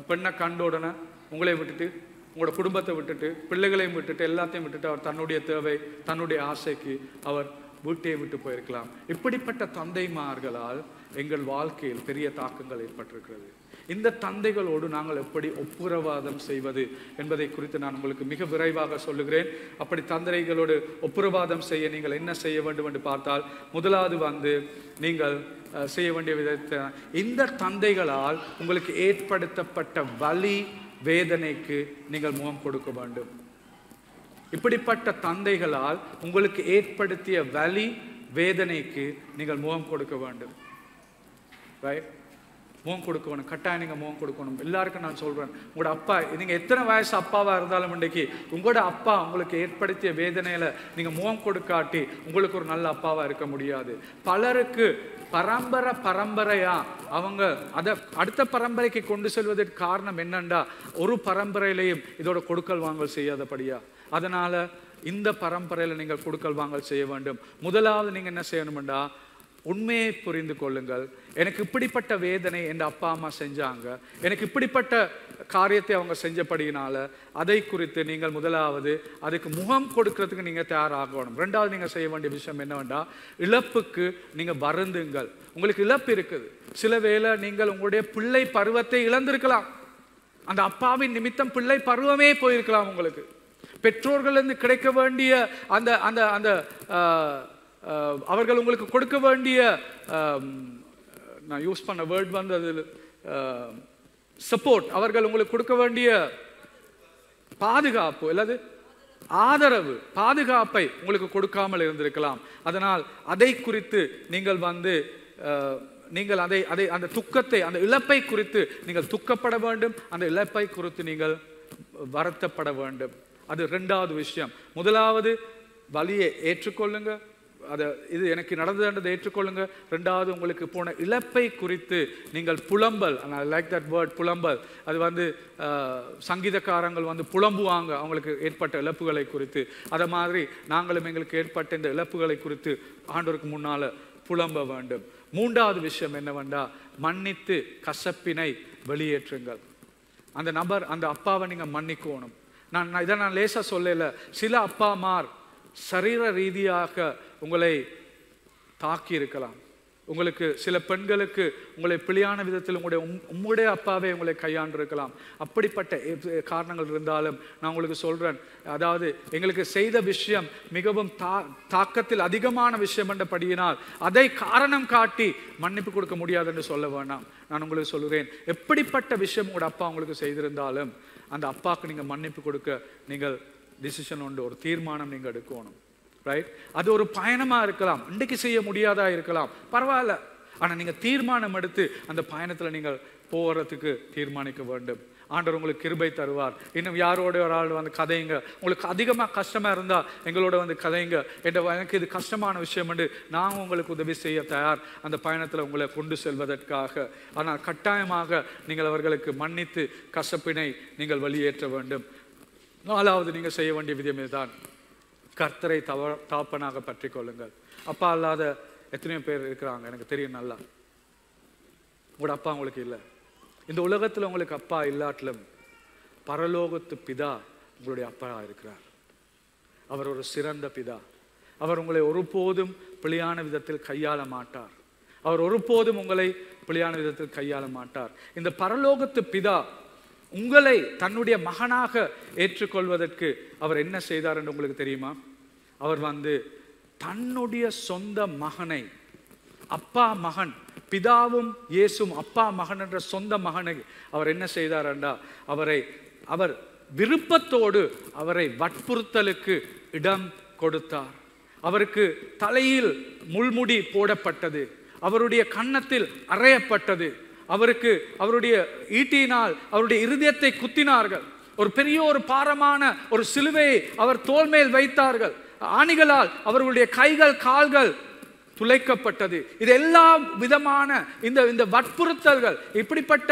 பெண்ணை கண்டோடனே உங்களை விட்டுட்டு, உங்களோட குடும்பத்தை விட்டுட்டு, பிள்ளைகளையும் விட்டுட்டு, எல்லாத்தையும் விட்டுட்டு அவர் தன்னுடைய தேவை, தன்னுடைய ஆசைக்கு அவர் வீட்டையை விட்டு போயிருக்கலாம். இப்படிப்பட்ட தந்தைமார்களால் எங்கள் வாழ்க்கையில் பெரிய தாக்கங்கள் ஏற்பட்டிருக்கிறது. இந்த தந்தைகளோடு நாங்கள் எப்படி ஒப்புரவாதம் செய்வது என்பதை குறித்து நான் உங்களுக்கு மிக விரைவாக சொல்லுகிறேன். அப்படி தந்தைகளோடு ஒப்புரவாதம் செய்ய நீங்கள் என்ன செய்ய வேண்டும் என்று பார்த்தால், முதலாவது வந்து நீங்கள் செய்ய வேண்டிய விதத்தை, இந்த தந்தைகளால் உங்களுக்கு ஏற்படுத்தப்பட்ட வலி வேதனைக்கு நீங்கள் முகம் கொடுக்க வேண்டும். இப்படிப்பட்ட தந்தைகளால் உங்களுக்கு ஏற்படுத்திய வலி வேதனைக்கு நீங்கள் முகம் கொடுக்க வேண்டும். ரைட்? முகம் கொடுக்கணும், கட்டாயம் நீங்கள் முகம் கொடுக்கணும். எல்லாருக்கும் நான் சொல்கிறேன், உங்களோட அப்பா, நீங்கள் எத்தனை வயசு அப்பாவாக இருந்தாலும் இன்றைக்கு உங்களோட அப்பா உங்களுக்கு ஏற்படுத்திய வேதனையில் நீங்கள் முகம் கொடுக்காட்டி உங்களுக்கு ஒரு நல்ல அப்பாவாக இருக்க முடியாது. பலருக்கு பரம்பரையாக அவங்க அதை அடுத்த பரம்பரைக்கு கொண்டு செல்வதற்கு காரணம் என்னண்டா, ஒரு பரம்பரையிலையும் இதோட கொடுக்கல் வாங்கல் செய்யாதபடியா. அதனால் இந்த பரம்பரையில் நீங்கள் கொடுக்கல் வாங்கல் செய்ய வேண்டும். முதலாவது நீங்கள் என்ன செய்யணும்டா, உண்மையை புரிந்து கொள்ளுங்கள். எனக்கு இப்படிப்பட்ட வேதனை என் அப்பா அம்மா செஞ்சாங்க, எனக்கு இப்படிப்பட்ட காரியத்தை அவங்க செஞ்சபடியினால அதை குறித்து நீங்கள் முதலாவது அதுக்கு முகம் கொடுக்கறதுக்கு நீங்கள் தயாராகணும். ரெண்டாவது நீங்கள் செய்ய வேண்டிய விஷயம் என்னவென்றா, இழப்புக்கு நீங்கள் வருந்துங்கள். உங்களுக்கு இழப்பு இருக்குது, சில வேளை நீங்கள் உங்களுடைய பிள்ளை பருவத்தை இழந்திருக்கலாம். அந்த அப்பாவின் நிமித்தம் பிள்ளை பருவமே போயிருக்கலாம். உங்களுக்கு பெற்றோர்களிருந்து கிடைக்க வேண்டிய அந்த அந்த அந்த அவர்கள் உங்களுக்கு கொடுக்க வேண்டிய, நான் யூஸ் பண்ண வேர்ட் வந்து அது சப்போர்ட், அவர்கள் உங்களுக்கு கொடுக்க வேண்டிய பாதுகாப்பு அல்லது ஆதரவு, பாதுகாப்பை உங்களுக்கு கொடுக்காமல் இருந்திருக்கலாம். அதனால் அதை குறித்து நீங்கள் வந்து நீங்கள் அதை அந்த துக்கத்தை, அந்த இழப்பை குறித்து நீங்கள் துக்கப்பட வேண்டும். அந்த இழப்பை குறித்து நீங்கள் வருத்தப்பட வேண்டும். அது ரெண்டாவது விஷயம். முதலாவது வலியை ஏற்றுக்கொள்ளுங்க, இது எனக்கு நடந்ததுன்றதை ஏற்றுக்கொள்ளுங்க. ரெண்டாவது, உங்களுக்கு போன இழப்பை குறித்து நீங்கள் புலம்பல், ஐ லைக் தட் வேர்ட், புலம்பல். அது சங்கீதக்காரங்கள் புலம்புவாங்க அவங்களுக்கு ஏற்பட்ட இழப்புகளை குறித்து. அதை மாதிரி நாங்களும் எங்களுக்கு ஏற்பட்ட இந்த இழப்புகளை குறித்து ஆண்டவருக்கு முன்னால புலம்ப வேண்டும். மூன்றாவது விஷயம் என்னவென்றா, மன்னித்து கசப்பினை வெளியேற்றுங்கள். அந்த நபர், அந்த அப்பாவை நீங்க மன்னிக்கணும். இதை நான் லேசா சொல்லல. சில அப்பாமார் சரீர ரீதியாக உங்களை தாக்கி இருக்கலாம். உங்களுக்கு சில பெண்களுக்கு உங்களை பிழையான விதத்தில் உங்களுடைய அப்பாவே உங்களை கையாண்டிருக்கலாம். அப்படிப்பட்ட காரணங்கள் இருந்தாலும் நான் உங்களுக்கு சொல்றேன், அதாவது எங்களுக்கு செய்த விஷயம் மிகவும் தாக்கத்தில் அதிகமான விஷயம் என்றபடியினால் அதை காரணம் காட்டி மன்னிப்பு கொடுக்க முடியாது என்று சொல்ல வேண்டாம். நான் உங்களுக்கு சொல்லுகிறேன், எப்படிப்பட்ட விஷயம் உங்களோட அப்பா உங்களுக்கு செய்திருந்தாலும் அந்த அப்பாவுக்கு நீங்க மன்னிப்பு கொடுக்க நீங்கள் டிசிஷன் உண்டு, ஒரு தீர்மானம் நீங்க எடுக்கணும். ரைட்? அது ஒரு பயணமா இருக்கலாம், இன்றைக்கு செய்ய முடியாதா இருக்கலாம், பரவாயில்ல. ஆனா நீங்க தீர்மானம் எடுத்து அந்த பயணத்துல நீங்கள் போறதுக்கு தீர்மானிக்க வேண்டும். ஆண்டவர் உங்களுக்கு கிருபை தருவார். இன்னும் யாரோட ஒரு ஆள் கதைங்க, உங்களுக்கு அதிகமாக கஷ்டமா இருந்தா எங்களோட கதைங்க, எனக்கு இது கஷ்டமான விஷயம் என்று நான் உங்களுக்கு உதவி செய்ய தயார் அந்த பயணத்தில் உங்களை கொண்டு செல்வதற்காக. ஆனால் கட்டாயமாக நீங்கள் அவர்களுக்கு மன்னித்து கசப்பினை நீங்கள் வெளியேற்ற வேண்டும். நாலாவது நீங்க செய்ய வேண்டிய விதம் இதுதான், கர்த்தரை தாப்பனாக பற்றி கொள்ளுங்கள். அப்பா இல்லாத எத்தனையோ பேர் இருக்கிறாங்க, எனக்கு தெரியும் நல்லா. உங்களோட அப்பா உங்களுக்கு இல்லை. இந்த உலகத்தில் உங்களுக்கு அப்பா இல்லாட்டிலும் பரலோகத்து பிதா உங்களுடைய அப்பா இருக்கிறார். அவர் ஒரு சிறந்த பிதா. அவர் உங்களை ஒருபோதும் பிழையான விதத்தில் கையாள மாட்டார். அவர் ஒருபோதும் உங்களை பிழையான விதத்தில் கையாள மாட்டார். இந்த பரலோகத்து பிதா உங்களை தன்னுடைய மகனாக ஏற்றுக்கொள்வதற்கு அவர் என்ன செய்தார் என்று உங்களுக்கு தெரியுமா? அவர் தன்னுடைய சொந்த மகனை, அப்பா மகன், பிதாவும் இயேசும் அப்பா மகன் என்ற சொந்த மகனை அவர் என்ன செய்தார் என்றா, அவர் விருப்பத்தோடு அவரை வற்புறுத்தலுக்கு இடம் கொடுத்தார். அவருக்கு தலையில் முள்முடி போடப்பட்டது, அவருடைய கன்னத்தில் அறையப்பட்டது, அவருக்கு அவருடைய ஈட்டியினால் அவருடைய இருதயத்தை குத்தினார்கள், ஒரு பெரிய ஒரு பாரமான ஒரு சிலுவையை அவர் தோள் மேல் வைத்தார்கள், ஆணிகளால் அவர்களுடைய கைகள் கால்கள் துளைக்கப்பட்டது. இது எல்லா விதமான இந்த வற்புறுத்தல்கள், இப்படிப்பட்ட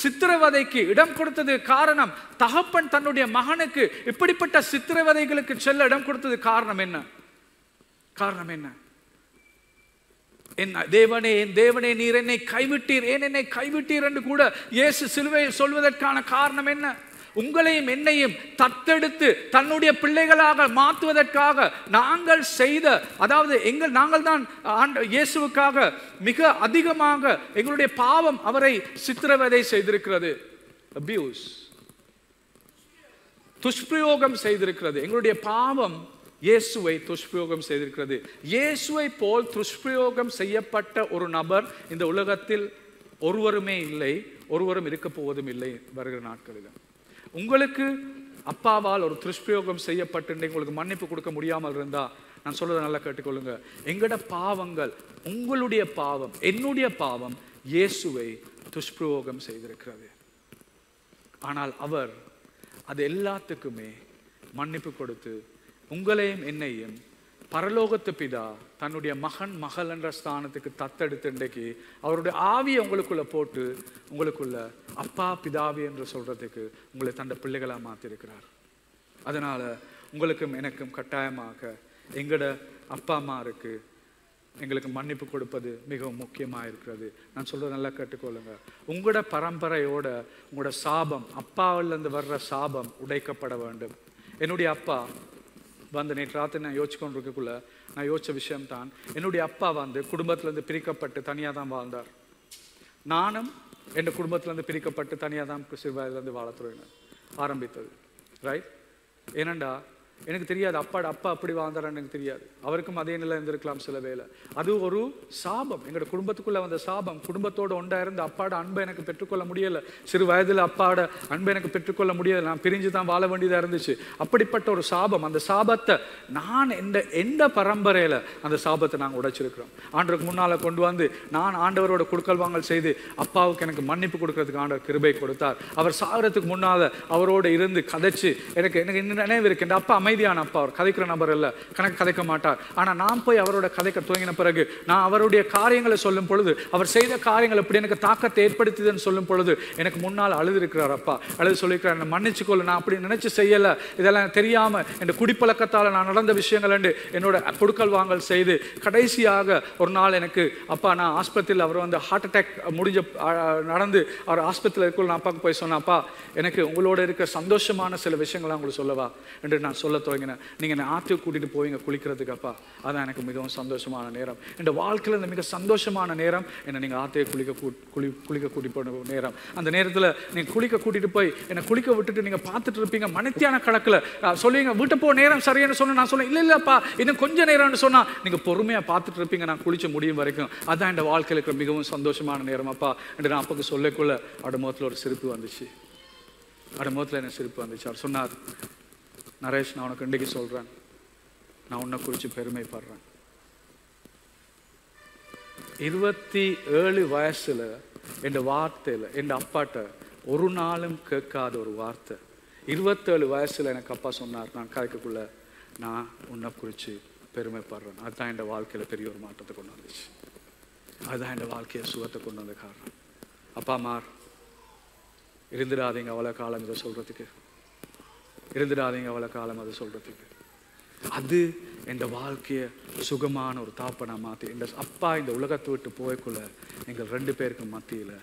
சித்திரவதைக்கு இடம் கொடுத்தது காரணம், தகப்பன் தன்னுடைய மகனுக்கு இப்படிப்பட்ட சித்திரவதைகளுக்கு செல்ல இடம் கொடுத்தது காரணம் என்ன? காரணம் என்ன? என் தேவனே, என் தேவனே, நீர் என்னை கைவிட்டீர், ஏன் என்னை கைவிட்டீர் என்று கூட இயேசு சிலுவையில் சொல்வதற்கான காரணம் என்ன? உங்களையும் என்னையும் தத்தெடுத்து தன்னுடைய பிள்ளைகளாக மாற்றுவதற்காக நாங்கள் செய்த, அதாவது நாங்கள் தான் இயேசுவுக்காக மிக அதிகமாக எங்களுடைய பாவம் அவரை சித்திரவதை செய்திருக்கிறது, அபியூஸ், துஷ்பிரயோகம் செய்திருக்கிறது. எங்களுடைய பாவம் இயேசுவை துஷ்பிரயோகம் செய்திருக்கிறது. இயேசுவை போல் துஷ்பிரயோகம் செய்யப்பட்ட ஒரு நபர் இந்த உலகத்தில் ஒருவருமே இல்லை, ஒருவரும் இருக்க போவதும் இல்லை வருகிற நாட்களில். உங்களுக்கு அப்பாவால் ஒரு துஷ்பிரயோகம் செய்யப்பட்டு உங்களுக்கு மன்னிப்பு கொடுக்க முடியாமல் இருந்தா நான் சொல்றதை நல்லா கேட்டுக்கொள்ளுங்க. எங்கட பாவங்கள், உங்களுடைய பாவம், என்னுடைய பாவம் இயேசுவை துஷ்பிரயோகம் செய்திருக்கிறது. ஆனால் அவர் அது எல்லாத்துக்குமே மன்னிப்பு கொடுத்து உங்களையும் என்னையும் பரலோகத்து பிதா தன்னுடைய மகன் மகள் என்ற ஸ்தானத்துக்கு தத்தெடுத்து இன்றைக்கு அவருடைய ஆவியை உங்களுக்குள்ள போட்டு உங்களுக்குள்ள அப்பா பிதாவி என்று சொல்றதுக்கு உங்களை தன்னுடைய பிள்ளைகளா மாத்திருக்கிறார். அதனால உங்களுக்கும் எனக்கும் கட்டாயமாக எங்கட அப்பா அம்மாருக்கு எங்களுக்கு மன்னிப்பு கொடுப்பது மிகவும் முக்கியமாக இருக்கிறது. நான் சொல்றது நல்லா கேட்டுக்கொள்ளுங்க. உங்களோட பரம்பரையோட உங்களோட சாபம், அப்பாவிலிருந்து வர்ற சாபம் உடைக்கப்பட வேண்டும். என்னுடைய அப்பா நேற்று ராத்திரி நான் யோசிச்சுக்கொண்டு இருக்கக்குள்ள நான் யோசிச்ச விஷயம் தான், என்னுடைய அப்பா குடும்பத்திலேருந்து பிரிக்கப்பட்டு தனியாக தான் வாழ்ந்தார். நானும் என் குடும்பத்திலேருந்து பிரிக்கப்பட்டு தனியாக தான் சிறு வயதுலேருந்து வாழத்துறையினர் ஆரம்பித்தது. ரைட்? ஏனண்டா எனக்கு தெரியாது அப்பா அப்படி வாழ்ந்தாரான்னு எனக்கு தெரியாது. அவருக்கும் அதே நிலை இருந்திருக்கலாம் சில வேளை. அது ஒரு சாபம், எங்களோட குடும்பத்துக்குள்ள வந்த சாபம். குடும்பத்தோட ஒன்றா இருந்து அப்பாட அன்பை எனக்கு பெற்றுக்கொள்ள முடியலை. சிறு வயதில் அப்பாவோட அன்பை எனக்கு பெற்றுக்கொள்ள முடியலை. நான் பிரிஞ்சு தான் வாழ வேண்டியதாக இருந்துச்சு. அப்படிப்பட்ட ஒரு சாபம். அந்த சாபத்தை நான் எந்த பரம்பரையில் அந்த சாபத்தை நாங்கள் உடைச்சிருக்கிறோம். ஆண்டவருக்கு முன்னால் கொண்டு வந்து நான் ஆண்டவரோட கொடுக்கல் வாங்கல் செய்து அப்பாவுக்கு எனக்கு மன்னிப்பு கொடுக்கறதுக்கு ஆண்டவர் கிருபை கொடுத்தார். அவர் சாகிறதுக்கு முன்னால் அவரோட இருந்து கதைச்சு எனக்கு நினைவு இருக்கு. என் அப்பா அமைதியான அப்பா, அவர் கதைக்கிற நபர் இல்லை, கணக்கு கதைக்க மாட்டார். ஆனால் நான் போய் அவரோட கதைக்க துவங்கின பிறகு நான் அவருடைய காரியங்களை சொல்லும் பொழுது, அவர் செய்த காரியங்கள் எப்படி எனக்கு தாக்கத்தை ஏற்படுத்துதுன்னு சொல்லும் பொழுது எனக்கு முன்னால் அழுதுருக்கிறார் அப்பா. அழுது சொல்லியிருக்கிறார், என்னை மன்னிச்சுக்கொள்ள, நான் அப்படி நினைச்சு செய்யலை, இதெல்லாம் தெரியாமல் என் குடிப்பழக்கத்தால் நான் நடந்த விஷயங்கள் என்று என்னோட கொடுக்கல் வாங்கல் செய்து கடைசியாக ஒரு நாள் எனக்கு அப்பா, நான் ஆஸ்பத்திரியில் அவர் வந்து ஹார்ட் அட்டாக் முடிஞ்ச நடந்து அவர் ஆஸ்பத்திரியில் இருக்க நான் அப்பாவுக்கு போய் சொன்னேன், அப்பா எனக்கு உங்களோட இருக்க சந்தோஷமான சில விஷயங்கள்லாம் உங்களுக்கு சொல்லவா என்று நான் சொல்ல துவங்கினேன். நீங்கள் என்னை ஆற்றுக்கு கூட்டிகிட்டு போவீங்க குளிக்கிறதுக்கு அப்பா, அதான் எனக்கு மிகவும் சந்தோஷமான நேரம். என் வாழ்க்கையில் இந்த மிக சந்தோஷமான நேரம் என்னை நீங்கள் ஆற்றையை குளிக்க கூட்டிட்டு போன நேரம். அந்த நேரத்தில் நீங்கள் குளிக்க கூட்டிகிட்டு போய் என்னை குளிக்க விட்டுட்டு நீங்கள் பார்த்துட்டு இருப்பீங்க. மணித்தியான கணக்கில் சொல்லுவீங்க, வீட்டு போ நேரம் சரியானு சொன்ன. நான் சொன்னேன், இல்லைப்பா இன்னும் கொஞ்சம் நேரம்னு சொன்னால் நீங்கள் பொறுமையாக பார்த்துட்டு இருப்பீங்க நான் குளிச்சு முடியும் வரைக்கும். அதான் என் வாழ்க்கையில் இருக்கிற மிகவும் சந்தோஷமான நேரம் அப்பா என்று நான் அப்பாவுக்கு சொல்லக்குள்ள அவட முகத்தில் ஒரு சிரிப்பு வந்துச்சு. அவட முகத்தில் என்ன சிரிப்பு வந்துச்சு. அவர் சொன்னார், நரேஷ், நான் உனக்கு இன்றைக்கு சொல்கிறேன், நான் உன்னை குறித்து பெருமைப்படுறேன். 27 வயசுல என் வார்த்தையில் என் அப்பாட்ட ஒரு நாளும் கேட்காத ஒரு வார்த்தை 27 வயசுல எனக்கு அப்பா சொன்னார், நான் கதைக்குள்ள நான் உன்னை குறித்து பெருமைப்படுறேன். அதுதான் என் வாழ்க்கையில் பெரிய ஒரு மாற்றத்தை கொண்டு வந்துச்சு. அதுதான் என் வாழ்க்கையை சுகத்தை கொண்டு வந்த காரணம். அப்பா மார், இருந்துடாதீங்க அவ்வளோ காலம் இதை சொல்கிறதுக்கு, இருந்துடாதீங்க அவ்வளோ காலம் அதை சொல்கிறதுக்கு. அது என் வாழ்க்கையை சுகமான ஒரு தாப்பை மாற்றி என் அப்பா இந்த உலகத்தை விட்டு போய்க்குள்ள எங்கள் 2 பேருக்கும் மத்தியில்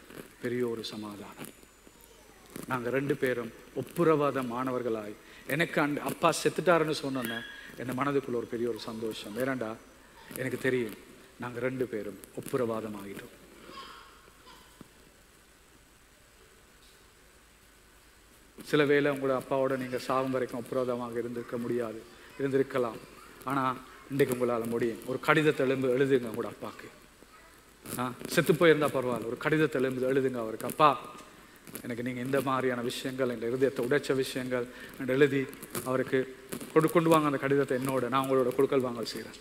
பெரிய ஒரு சமாதானம். நாங்கள் 2 பேரும் ஒப்புரவாத மாணவர்களாய், எனக்கு அப்பா செத்துட்டாருன்னு சொன்னோன்னே என் மனதுக்குள்ள ஒரு பெரிய ஒரு சந்தோஷம். வேறண்டா எனக்கு தெரியும், நாங்கள் 2 பேரும் ஒப்புரவாதம் ஆகிட்டோம். சில வேளை உங்களோட அப்பாவோட நீங்கள் சாகும் வரைக்கும் ஒப்புரவாதமாக இருந்திருக்கலாம். ஆனால் இன்றைக்கு உங்களால் முடியும். ஒரு கடிதத்தை எழுதுங்க உங்களோட அப்பாவுக்கு. செத்து போயிருந்தா பரவாயில்ல, ஒரு கடிதத்தை எழுதுங்க அவருக்கு, அப்பா எனக்கு நீங்கள் இந்த மாதிரியான விஷயங்கள், என் இருதயத்தை உடைச்ச விஷயங்கள் என்று எழுதி அவருக்கு கொண்டு வாங்க. அந்த கடிதத்தை என்னோட நான் உங்களோட கொடுக்கல் வாங்கல் செய்கிறேன்.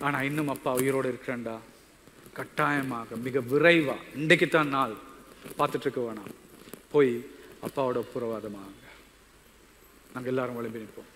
ஆனால் இன்னும் அப்பா உயிரோடு இருக்கிறேன்டா, கட்டாயமாக மிக விரைவாக இன்றைக்கு தான் நாள் பார்த்துட்டு இருக்க வேணாம், போய் அப்பாவோட ஒப்புரவாதமாக நாங்கள் எல்லாரும் எழுப்பி நிற்போம்.